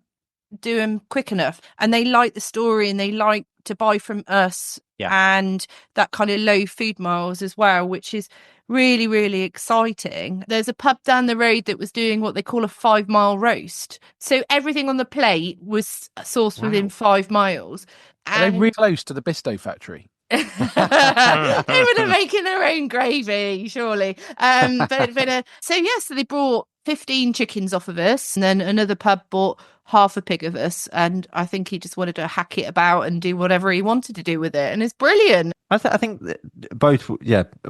do them quick enough. And they like the story, and they like to buy from us, and that kind of low food miles as well, which is really, really exciting. There's a pub down the road that was doing what they call a 5-mile roast. So everything on the plate was sourced within 5 miles. Are they really close to the Bisto factory? They would have making their own gravy, surely. So they brought 15 chickens off of us, and then another pub bought half a pig of us, and I think he just wanted to hack it about and do whatever he wanted to do with it, and it's brilliant. I think that both,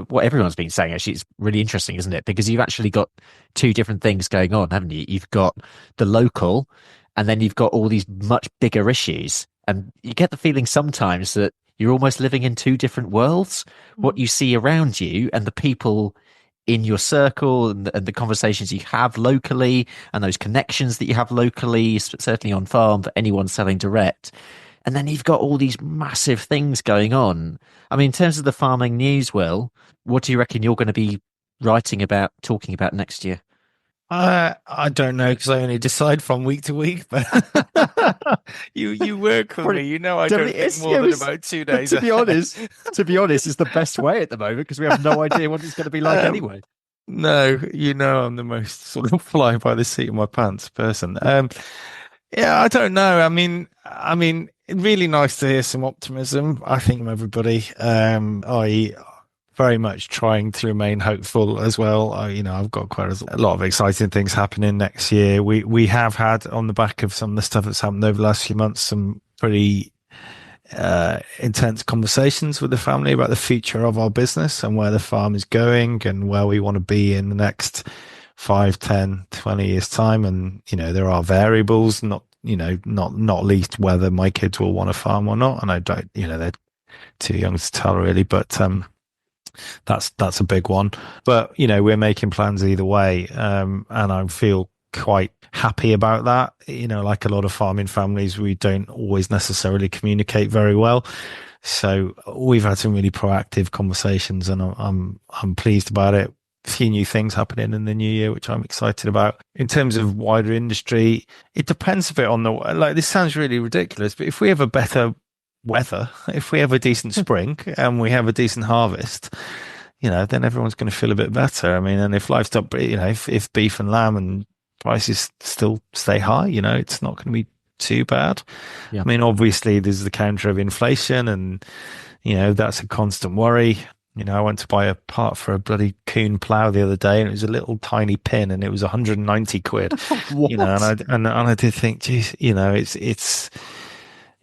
what everyone's been saying, actually, it's really interesting, isn't it? Because you've actually got 2 different things going on, haven't you? You've got the local, and then you've got all these much bigger issues, and you get the feeling sometimes that you're almost living in 2 different worlds. What you see around you and the people in your circle, and the conversations you have locally, and those connections that you have locally, certainly on farm for anyone selling direct. And then you've got all these massive things going on. I mean, in terms of the farming news, Will, what do you reckon you're going to be talking about next year? I don't know, because I only decide from week to week. But you work for me, you know. I don't think more than about 2 days. To be honest, it's the best way at the moment, because we have no idea what it's going to be like anyway. No, you know, I'm the most sort of fly by the seat of my pants person. Yeah, I don't know. I mean, really nice to hear some optimism, I think, from everybody. I very much trying to remain hopeful as well. I've got quite a lot of exciting things happening next year. We have had, on the back of some of the stuff that's happened over the last few months, some pretty intense conversations with the family about the future of our business and where the farm is going and where we want to be in the next 5, 10, 20 years time. And, there are variables, not least whether my kids will want to farm or not. And I don't, they're too young to tell really, but, that's a big one. But, we're making plans either way. And I feel quite happy about that. Like a lot of farming families, we don't always necessarily communicate very well. So we've had some really proactive conversations, and I'm pleased about it. A few new things happening in the new year, which I'm excited about. In terms of wider industry, it depends a bit on this sounds really ridiculous, but if we have a better weather, if we have a decent spring and we have a decent harvest, then everyone's going to feel a bit better. I mean, and if livestock, if beef and lamb and prices still stay high, it's not going to be too bad. Yeah. I mean, obviously there's the counter of inflation, and that's a constant worry. I went to buy a part for a bloody coon plow the other day, and it was a little tiny pin, and it was 190 quid. And I did think, geez, it's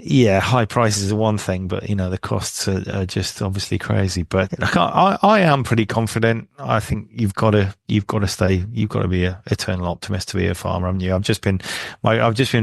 high prices are one thing, but the costs are just obviously crazy. But I am pretty confident. I think you've got to be an eternal optimist to be a farmer, haven't you? I've just been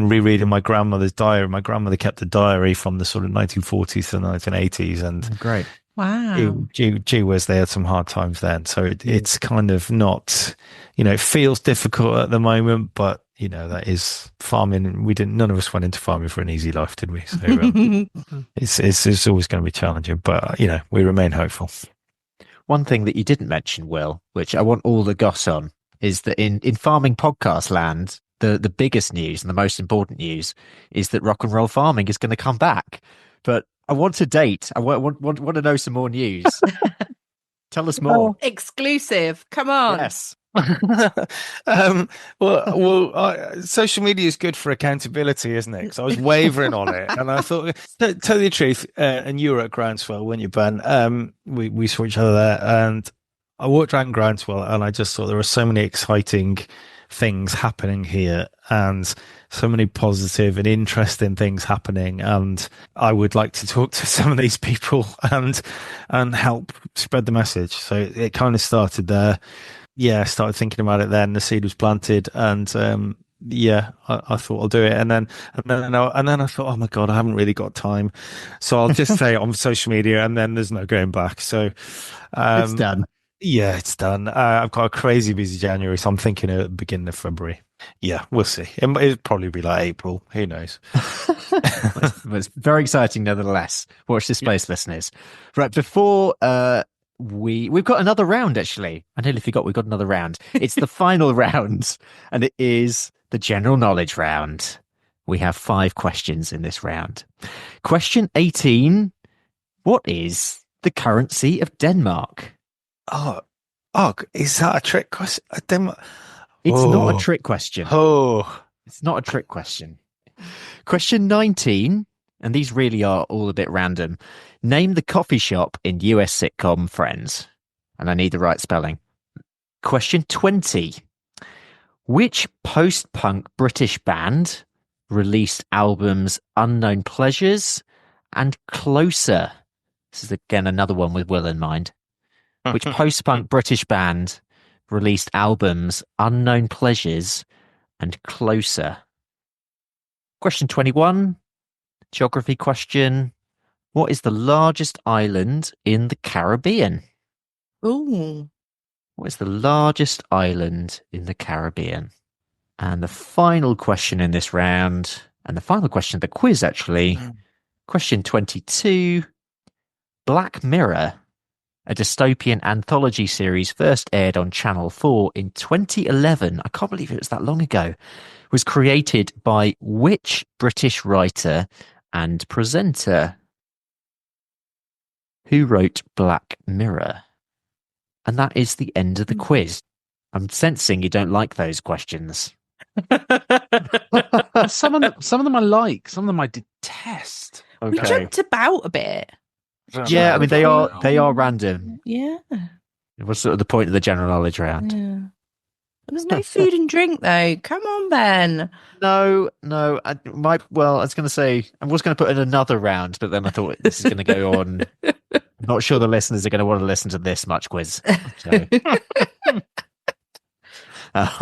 rereading my grandmother's diary. My grandmother kept a diary from the sort of 1940s to the 1980s, and great. Wow. Gee whiz, they had some hard times then. So it's kind of not, it feels difficult at the moment, but that is farming. None of us went into farming for an easy life, did we? So it's always going to be challenging, but we remain hopeful. One thing that you didn't mention, Will, which I want all the goss on, is that in farming podcast land, the biggest news and the most important news is that rock and roll farming is going to come back. But I want a date. I want to know some more news. Tell us more. Exclusive. Come on. Yes. Social media is good for accountability, isn't it? Because I was wavering on it, and I thought, to tell you the truth, and you were at Groundswell, weren't you, Ben? We saw each other there, and I walked around Groundswell, and I just thought there were so many exciting things happening here, and so many positive and interesting things happening, and I would like to talk to some of these people and help spread the message. So it kind of started there. I started thinking about it then. The seed was planted, and I thought I'll do it. And then I thought, oh my God, I haven't really got time. So I'll just say it on social media, and then there's no going back. So it's done. Yeah, it's done. I've got a crazy busy January, so I'm thinking at the beginning of February. Yeah, we'll see. It'll probably be like April. Who knows? It's very exciting, nevertheless. Watch this space, listeners. Right, before we've got another round, actually. I nearly forgot we've got another round. It's the final round, and it is the general knowledge round. We have 5 questions in this round. Question 18. What is the currency of Denmark? Oh, is that a trick question? Denmark. It's not a trick question. It's not a trick question. Question 19, and these really are all a bit random. Name the coffee shop in US sitcom Friends. And I need the right spelling. Question 20. Which post-punk British band released albums Unknown Pleasures and Closer? This is again another one with Will in mind. Which post-punk British band released albums Unknown Pleasures and Closer? Question 21, geography question. What is the largest island in the Caribbean? Ooh. What is the largest island in the Caribbean? And the final question in this round, and the final question of the quiz, actually, question 22, Black Mirror, a dystopian anthology series first aired on Channel 4 in 2011. I can't believe it was that long ago. Was created by which British writer and presenter? Who wrote Black Mirror? And that is the end of the quiz. I'm sensing you don't like those questions. Some of them I like. Some of them I detest. We jumped about a bit. Yeah, I mean they are random. Yeah. It was sort of the point of the general knowledge round. Yeah. There's no food and drink though. Come on, Ben. No. I was going to say I was going to put in another round, but then I thought this is going to go on. I'm not sure the listeners are going to want to listen to this much quiz. So. I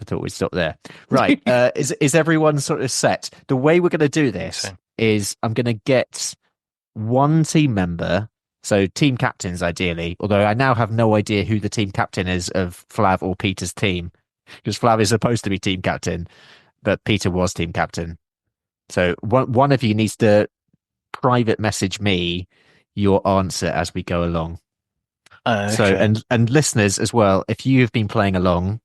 thought we'd stop there. Right. Is everyone sort of set? The way we're going to do this is I'm going to get one team member, so team captains ideally, although I now have no idea who the team captain is of Flav or Peter's team, because Flav is supposed to be team captain, but Peter was team captain. So one of you needs to private message me your answer as we go along. Okay. So and listeners as well, if you have been playing along,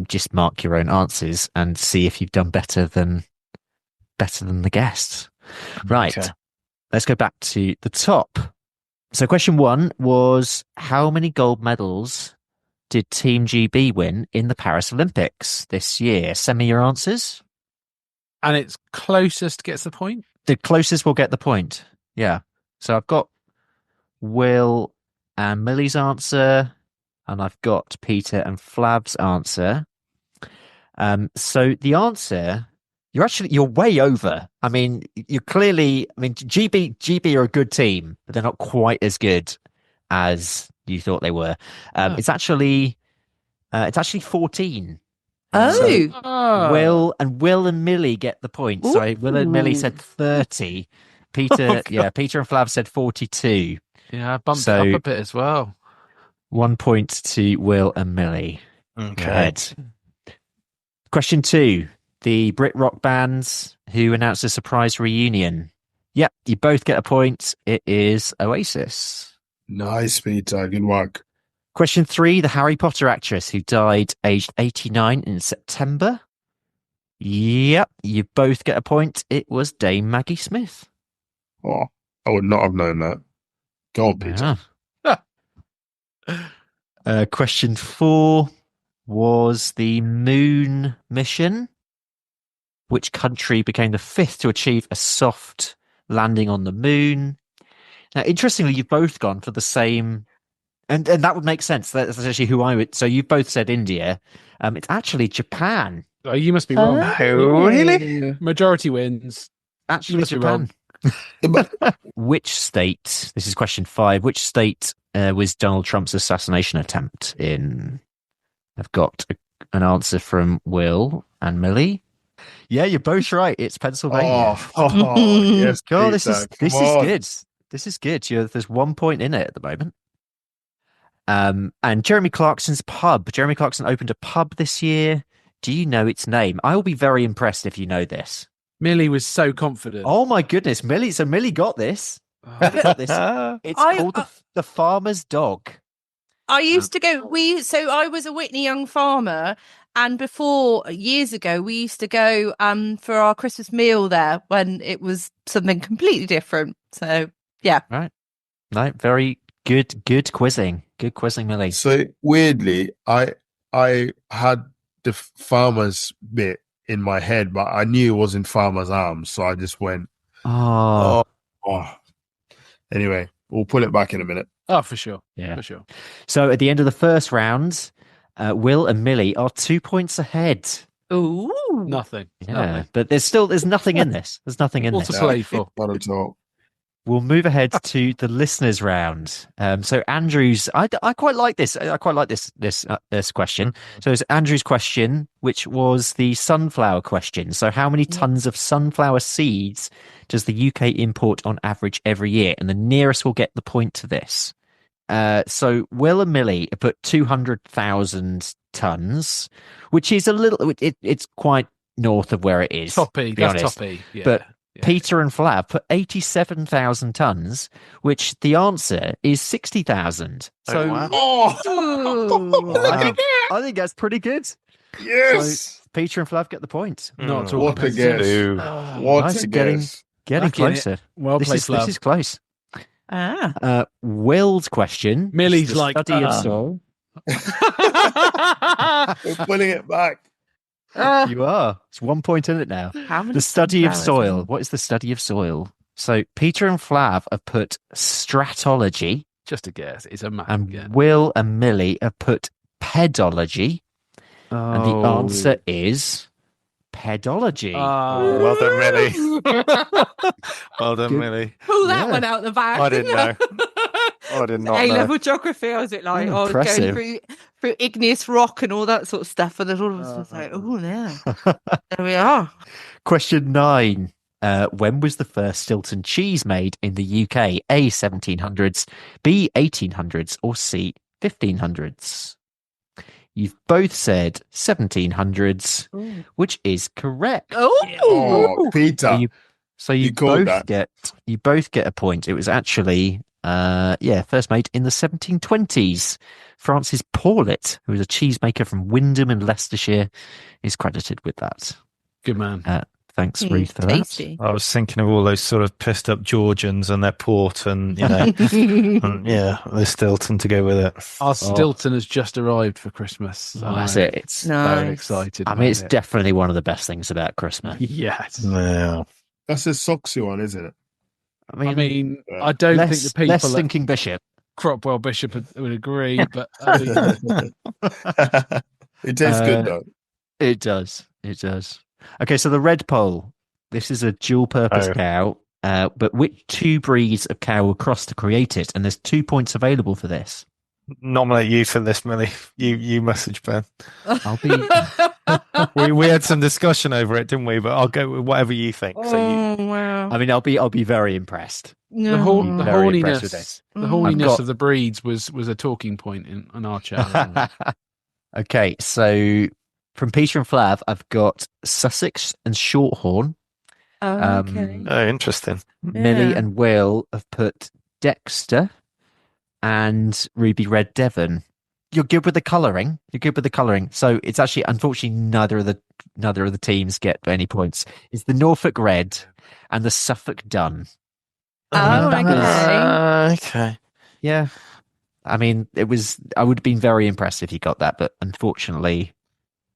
just mark your own answers and see if you've done better than the guests. Right. Okay. Let's go back to the top. So question 1 was, how many gold medals did Team GB win in the Paris Olympics this year? Send me your answers. And it's closest gets the point? The closest will get the point. Yeah. So I've got Will and Millie's answer, and I've got Peter and Flav's answer. So the answer, you're way over. I mean, GB are a good team, but they're not quite as good as you thought they were. It's actually 14. Oh. So Will and Millie get the point. Ooh. Sorry, Will and Millie said 30. Peter, Peter and Flav said 42. Yeah, I bumped it up a bit as well. 1 point to Will and Millie. Okay. Question 2. The Brit rock bands who announced a surprise reunion. Yep, you both get a point. It is Oasis. Nice, Peter. Good work. Question 3. The Harry Potter actress who died aged 89 in September. Yep, you both get a point. It was Dame Maggie Smith. Oh, I would not have known that. Go on, Peter. Yeah. Question 4 was the moon mission. Which country became the 5th to achieve a soft landing on the moon? Now, interestingly, you've both gone for the same, and that would make sense. That's actually who I would. So you both said India. It's actually Japan. Oh, you must be wrong. Oh, really? Majority wins. Actually, Japan. Which state? This is question 5. Which state was Donald Trump's assassination attempt in? I've got an answer from Will and Millie. Yeah, you're both right. It's Pennsylvania. Yes. God, this is good. This is good. There's 1 point in it at the moment. And Jeremy Clarkson's pub. Jeremy Clarkson opened a pub this year. Do you know its name? I will be very impressed if you know this. Millie was so confident. Oh my goodness, Millie! So Millie got this. Millie got this. It's called the Farmer's Dog. I used to go. I was a Whitney Young farmer, and before years ago, we used to go for our Christmas meal there when it was something completely different. So yeah, right. No, very good quizzing. Good quizzing, Millie. So weirdly, I had the farmer's bit in my head, but I knew it wasn't Farmer's Arms, so I just went. Oh. Anyway, we'll pull it back in a minute. Oh, for sure. Yeah, for sure. So at the end of the first round, Will and Millie are 2 points ahead. Ooh, nothing. Yeah, nothing. But there's nothing in this. There's nothing in this. All to play for. Not at all. We'll move ahead to the listeners' round. So Andrew's, I quite like this. I quite like this question. So it's Andrew's question, which was the sunflower question. So how many tons of sunflower seeds does the UK import on average every year? And the nearest will get the point to this. So Will and Millie put 200,000 tons, which is a little. It's quite north of where it is. Toppy, that's toppy. Yeah. But Peter and Flav put 87,000 tons, which the answer is 60,000. So, wow. I think that's pretty good. Yes. So Peter and Flav get the point. Not at all. What a guess. What a guess. Getting closer. Well played, Flav. This is close. Will's question. Millie's like, study of soul. We're pulling it back. You are. It's 1 point in it now. How many The study of sunflowers soil. are What is the study of soil? So Peter and Flav have put stratology, Just a guess. It's a math and guess. Will and Millie have put pedology, and the Oh. answer is pedology. Oh. Well done, Millie. Well done, Good. Millie. Pull that Yeah. one out the bag. I didn't know. I did not know. A-level geography, I was it like, I was going Impressive. through igneous rock and all that sort of stuff, and then all of us was like, oh, yeah, there we are. Question 9. When was the first Stilton cheese made in the UK? A, 1700s, B, 1800s, or C, 1500s? You've both said 1700s, which is correct. Oh, Peter. So you You called both that. get a point. It was actually first made in the 1720s. Francis Paulet, who was a cheesemaker from Wymondham in Leicestershire, is credited with that. Good man. Thanks, Ruth, for Tasty. I was thinking of all those sort of pissed up Georgians and their port and, and, the Stilton to go with it. Our Stilton has just arrived for Christmas. that. That's it. It's Nice. Very excited. I mean, it's definitely one of the best things about Christmas. Yes. Yeah. That's a Soxy one, isn't it? I mean, I don't think the people less at stinking Bishop. Cropwell Bishop would agree, but I mean, It tastes good though. It does. It does. Okay, so the red pole. This is a dual-purpose cow, but which 2 breeds of cow were crossed to create it? And there's 2 points available for this. Nominate you for this, Millie. You message Ben. I'll be. We had some discussion over it, didn't we? But I'll go with whatever you think. Wow. I mean, I'll be very impressed. the Very impressed with horniness, this. the Mm. horniness got- of the breeds was a talking point in our chat. Okay, so from Peter and Flav, I've got Sussex and Shorthorn. Okay. Oh, interesting. Millie Yeah. and Will have put Dexter and Ruby Red Devon. You're good with the colouring. So it's actually, unfortunately, neither of the teams get any points. It's the Norfolk Red and the Suffolk Dun. Oh, okay. Okay. Yeah. I mean, I would have been very impressed if you got that, but unfortunately,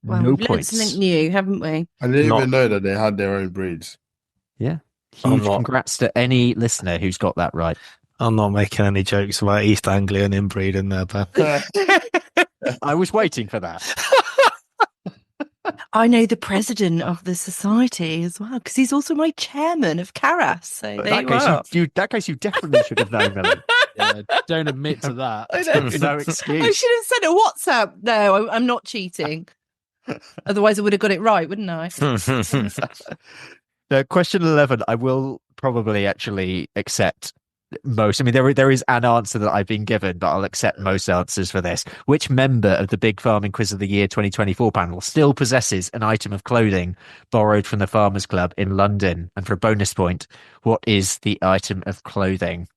Well, no we've learned points. something new, haven't we? I didn't Not- even know that they had their own breeds. Yeah. I'm Huge not- congrats to any listener who's got that right. I'm not making any jokes about East Anglian inbreed in there, Ben. I was waiting for that. I know the president of the society as well, because he's also my chairman of Caras. So In there that you case, are. that case, you definitely should have known, Millie. Yeah, don't admit to that. No I excuse. should have sent a WhatsApp. No, I'm not cheating. Otherwise, I would have got it right, wouldn't I? Question 11, I will probably actually accept most. I mean, there is an answer that I've been given, but I'll accept most answers for this. Which member of the Big Farming Quiz of the Year 2024 panel still possesses an item of clothing borrowed from the Farmers Club in London? And for a bonus point, what is the item of clothing?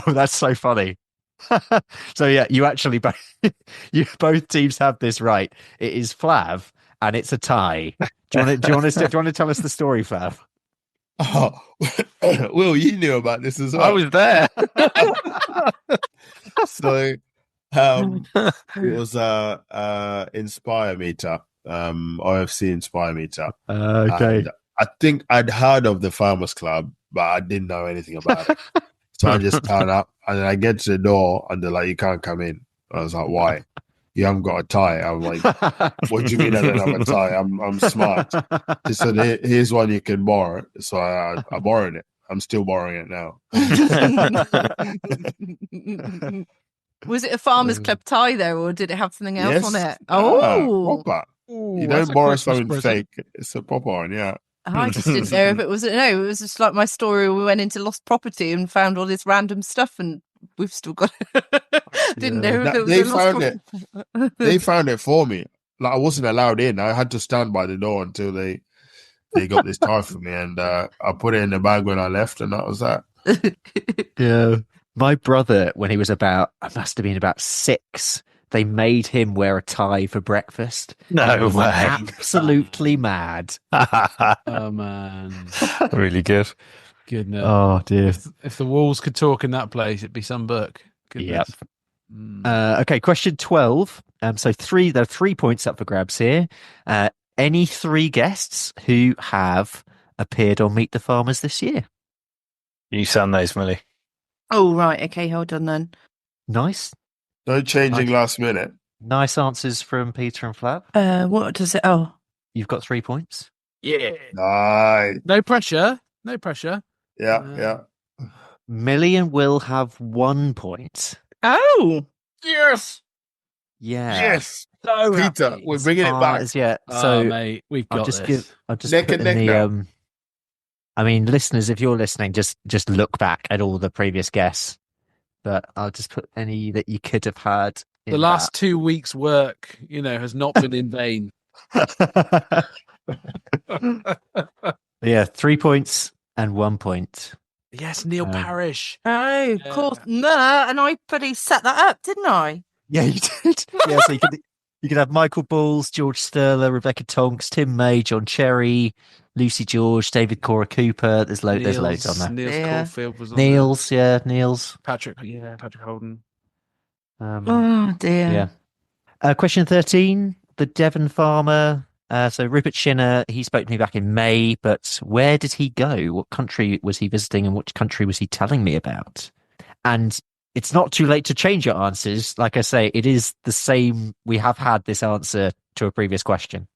Oh, that's so funny. So yeah, you actually both teams have this right. It is Flav, and it's a tie. Do you want to tell us the story, Flav? Oh, Will, you knew about this as well. I was there. So it was Inspire meetup, OFC Inspire meetup. Okay. And I think I'd heard of the Farmers Club, but I didn't know anything about it. So I just turned up, and then I get to the door, and they're like, "You can't come in." I was like, "Why? You haven't got a tie." I'm like, "What do you mean I don't have a tie? I'm smart." She said, "Here's one you can borrow." So I borrowed it. I'm still borrowing it now. Was it a Farmers Club tie, though, or did it have something else Yes. on it? Ah, Oh, proper. Ooh, You that's don't a borrow Christmas something present. fake. It's a proper one, yeah. I just didn't know if it was. No, it was just like my story. We went into lost property and found all this random stuff, and we've still got it. Didn't know if it was They a lost found it. property. They found it for me. Like I wasn't allowed in. I had to stand by the door until they got this tie for me, and I put it in the bag when I left, and that was that. Yeah. My brother, when he was I must have been about 6, they made him wear a tie for breakfast. No way. Absolutely mad. Oh man, Really good. goodness. Oh dear. If the walls could talk in that place, it'd be some book. Goodness. Yep. Mm. Okay, question 12. So there are 3 points up for grabs here. any three guests who have appeared on Meet the Farmers this year. You sound those, Millie. Oh, right. Okay, hold on then. Nice. No changing last minute. Nice answers from Peter and Flav. What does it... Oh. You've got 3 points. Yeah. Nice. No pressure. No pressure. Yeah. Millie and Will have 1 point. Oh! Yes. Yeah. Yes. So Peter, happy. we're bringing it back. As yet. Oh, So mate, we've got this. I'll just Neck put and in neck the now. I mean, listeners, if you're listening, just look back at all the previous guests. But I'll just put any that you could have had. The last 2 weeks' work, has not been in vain. Yeah, 3 points and 1 point. Yes, Neil Parrish. Oh, of course. No, and I bloody set that up, didn't I? Yeah, you did. Yeah, so you could have Michael Balls, George Sterler, Rebecca Tonks, Tim May, John Cherry, Lucy George, David Cora Cooper. There's loads on there. Niels Yeah. Caulfield was on Niels, yeah, Niels. there. Patrick Holden. Oh, dear. Yeah. Question 13. The Devon farmer. So Rupert Shinner, he spoke to me back in May, but where did he go? What country was he visiting and which country was he telling me about? And it's not too late to change your answers. Like I say, it is the same. We have had this answer to a previous question.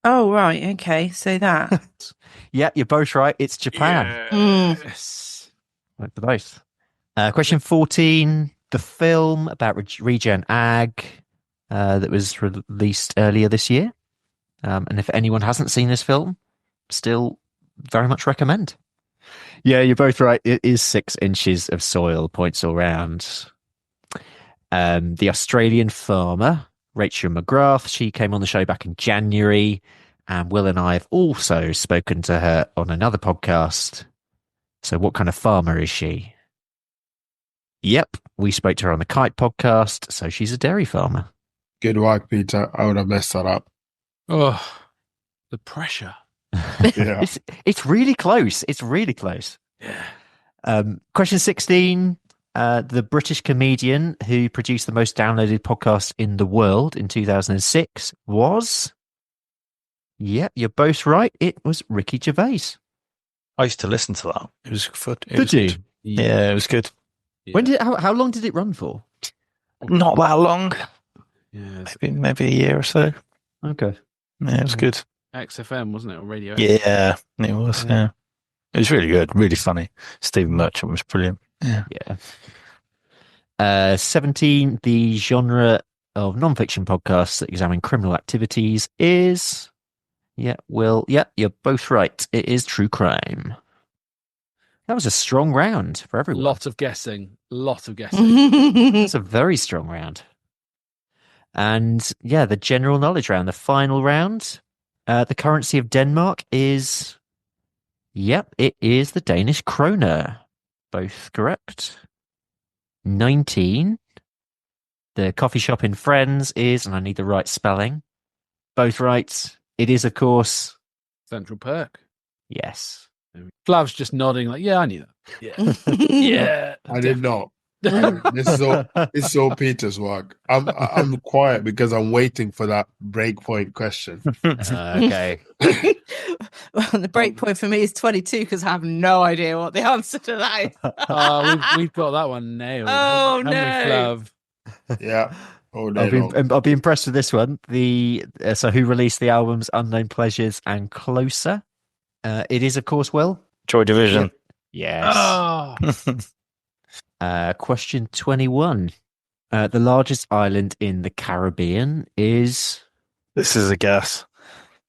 Oh, right. Okay. So that. Yeah, you're both right. It's Japan. Yes. Right for both. Question 14. The film about Regen Ag that was released earlier this year. And if anyone hasn't seen this film, still very much recommend. Yeah, you're both right. It is 6 inches of soil, points all round. The Australian farmer, Rachel McGrath, she came on the show back in January. And Will and I have also spoken to her on another podcast. So what kind of farmer is she? Yep, we spoke to her on the Kite podcast. So she's a dairy farmer. Good work, Peter. I would have messed that up. Oh, the pressure. Yeah. It's really close. It's really close. Yeah. Question 16. The British comedian who produced the most downloaded podcast in the world in 2006 was... Yep, you're both right. It was Ricky Gervais. I used to listen to that. It was good. Did you? Good. Yeah, it was good. Yeah. How long did it run for? Not that long. Yeah. Maybe a year or so. Okay. Yeah, it was good. XFM, wasn't it? Or Radio? Yeah, it was. Yeah. It was really good, really funny. Stephen Merchant was brilliant. Yeah. 17. The genre of non-fiction podcasts that examine criminal activities is... Yeah, Will. Yeah, you're both right. It is true crime. That was a strong round for everyone. Lot of guessing. It's a very strong round. And yeah, the general knowledge round, the final round. The currency of Denmark is... Yep, it is the Danish kroner. Both correct. 19. The coffee shop in Friends is, and I need the right spelling. Both right. It is, of course... Central Perk. Yes. Flav's just nodding like, yeah, I knew that. Yeah. Yeah. I did not. This is all Peter's work. I'm quiet because I'm waiting for that breakpoint question. Okay. Well, the break point for me is 22 because I have no idea what the answer to that is. We've got that one nailed. Oh, Haven't we, no. Flav? Yeah. Oh, no. I'll be impressed with this one. So who released the albums Unknown Pleasures and Closer? It is, of course, Will. Joy Division. Yes. Oh. Question 21. The largest island in the Caribbean is... This is a guess.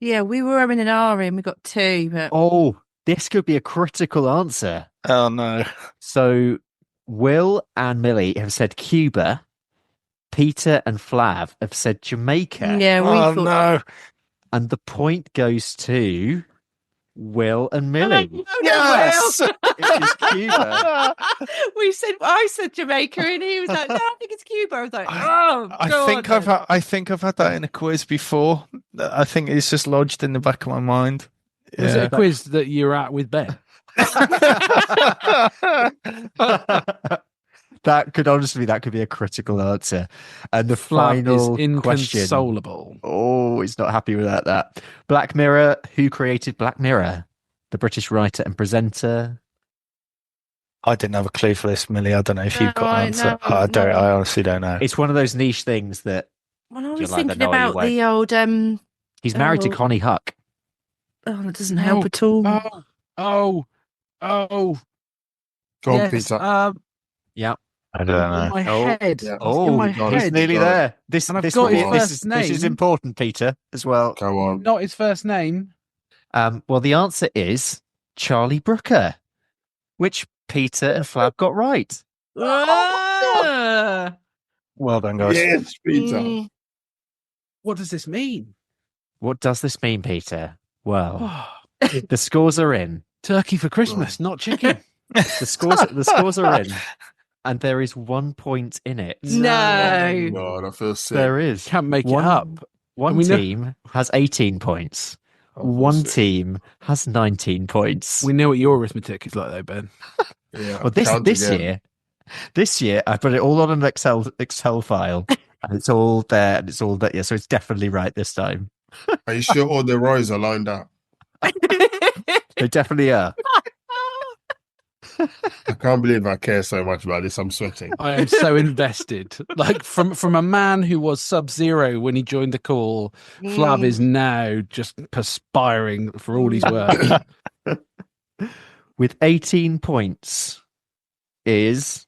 Yeah, we were having an R and we got 2. But... Oh, this could be a critical answer. Oh, no. So Will and Millie have said Cuba. Peter and Flav have said Jamaica. Yeah, we thought... no. And the point goes to Will and Millie. Yes! It is Cuba. I said Jamaica, and he was like, "No, I think it's Cuba." I was like, "Oh, I think I've had that in a quiz before. I think it's just lodged in the back of my mind. Was it a quiz that you're at with Ben? That could be a critical answer. And the Flav final is question. inconsolable. Oh, he's not happy with that. Black Mirror. Who created Black Mirror? The British writer and presenter. I didn't have a clue for this, Millie. I don't know if you've got an answer. No, I don't. no. I honestly don't know. It's one of those niche things that Well, I you're was like, thinking no, you about won't. the old. He's married to Oh. Connie Huck. Oh, that doesn't help at all. Oh. Go on, Yes. Peter. Yeah. I don't know. In my Oh. head. Yeah. Oh, in my he's he's head. nearly Got it. there. This, And I've this, got will be- his this first is this is name. important, Peter, as well. Come on. Not his first name. Well, the answer is Charlie Brooker, which Peter and Flav got right. Ah! Well done, guys. Yes, Peter. Mm. What does this mean? What does this mean, Peter? Well, Oh, the scores are in. turkey for Christmas, not chicken. The scores are in, and there is 1 point in it. No. God, I feel sick. There is. Can't make One- it up. One And we know- team has 18 points. I feel One sick. team has 19 points. We know what your arithmetic is like, though, Ben. Yeah, Well, count again. this year, I put it all on an Excel file, and it's all there, and it's all there. Yeah, so it's definitely right this time. Are you sure all the rows are lined up? They definitely are. I can't believe I care so much about this. I'm sweating. I am so invested. Like from a man who was Sub-Zero when he joined the call, Flav is now just perspiring for all he's worth. With 18 points is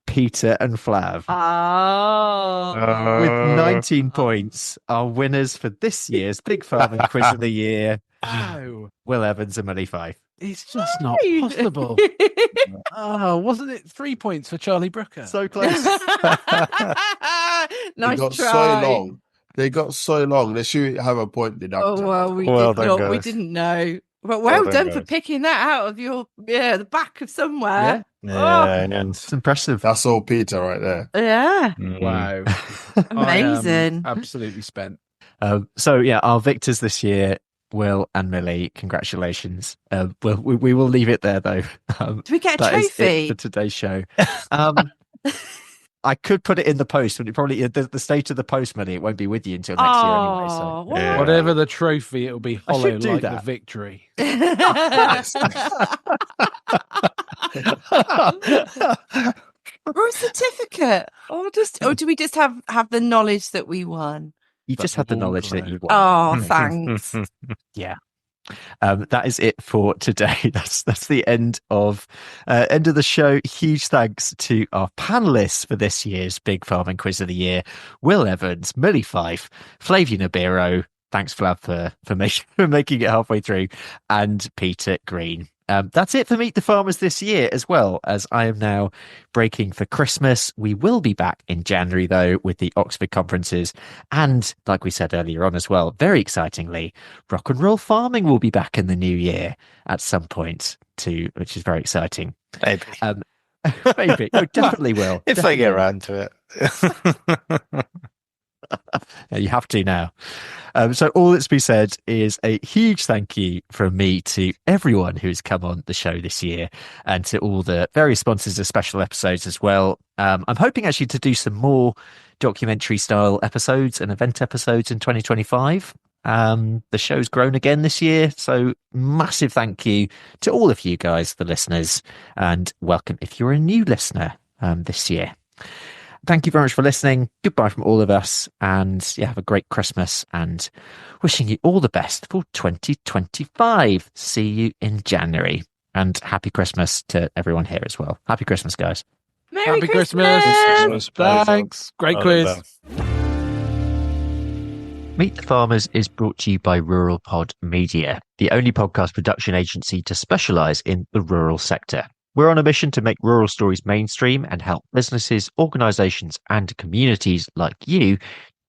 Peter and Flav. Oh. With 19 points are winners for this year's Big Farming Quiz of the Year, Wow. Will Evans and Millie Fyfe. It's just not possible. Oh, wasn't it 3 points for Charlie Brooker? So close. Nice They got try. so long. They got so long. They should have a point deducted. Oh well, we Well did done, not. We guys. didn't know. But Well well done, done for guys. picking that out of your the back of somewhere. Yeah, and It's impressive. That's all Peter right there. Yeah, Wow. amazing. I am absolutely spent. So yeah, our victors this year, Will and Millie. Congratulations. We will leave it there though. Do we get a That is it trophy? for today's show. I could put it in the post, but it probably the state of the post, Millie. It won't be with you until next year anyway. So Oh, what? Yeah. Whatever the trophy, it'll be I hollow should do like the that. victory. Or a certificate, or do we just have the knowledge that we won? you just had the knowledge that you won. Oh, thanks. That is it for today. That's the end of the show. Huge thanks to our panelists for this year's Big Farming Quiz of the Year: Will Evans, Millie Fyfe, Flavian Obiero. Thanks, Flav, for making it halfway through, and Peter Green. That's it for Meet the Farmers this year, as well as I am now breaking for Christmas. We will be back in January, though, with the Oxford conferences. And like we said earlier on as well, very excitingly, Rock and Roll Farming will be back in the new year at some point too, which is very exciting. maybe Maybe. No, definitely will. if they get around to it. Yeah, you have to now. So all that's to be said is a huge thank you from me to everyone who's come on the show this year, and to all the various sponsors of special episodes as well. I'm hoping actually to do some more documentary style episodes and event episodes in 2025. The show's grown again this year, so massive thank you to all of you guys, the listeners, and welcome if you're a new listener this year. Thank you very much for listening. Goodbye from all of us, and yeah, have a great Christmas, and wishing you all the best for 2025. See you in January, and happy Christmas to everyone here as well. Happy Christmas, guys. Merry Happy Christmas. Thanks. Great quiz. Meet the Farmers is brought to you by RuralPod Media, the only podcast production agency to specialise in the rural sector. We're on a mission to make rural stories mainstream and help businesses, organisations and communities like you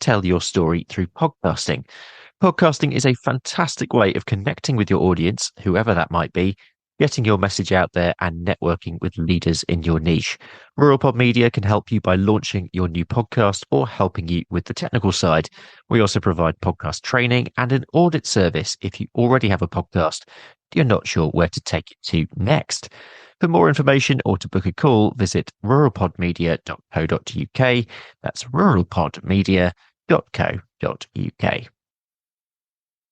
tell your story through podcasting. Podcasting is a fantastic way of connecting with your audience, whoever that might be, getting your message out there and networking with leaders in your niche. RuralPod Media can help you by launching your new podcast or helping you with the technical side. We also provide podcast training and an audit service if you already have a podcast, you're not sure where to take it to next. For more information or to book a call, visit ruralpodmedia.co.uk. That's ruralpodmedia.co.uk.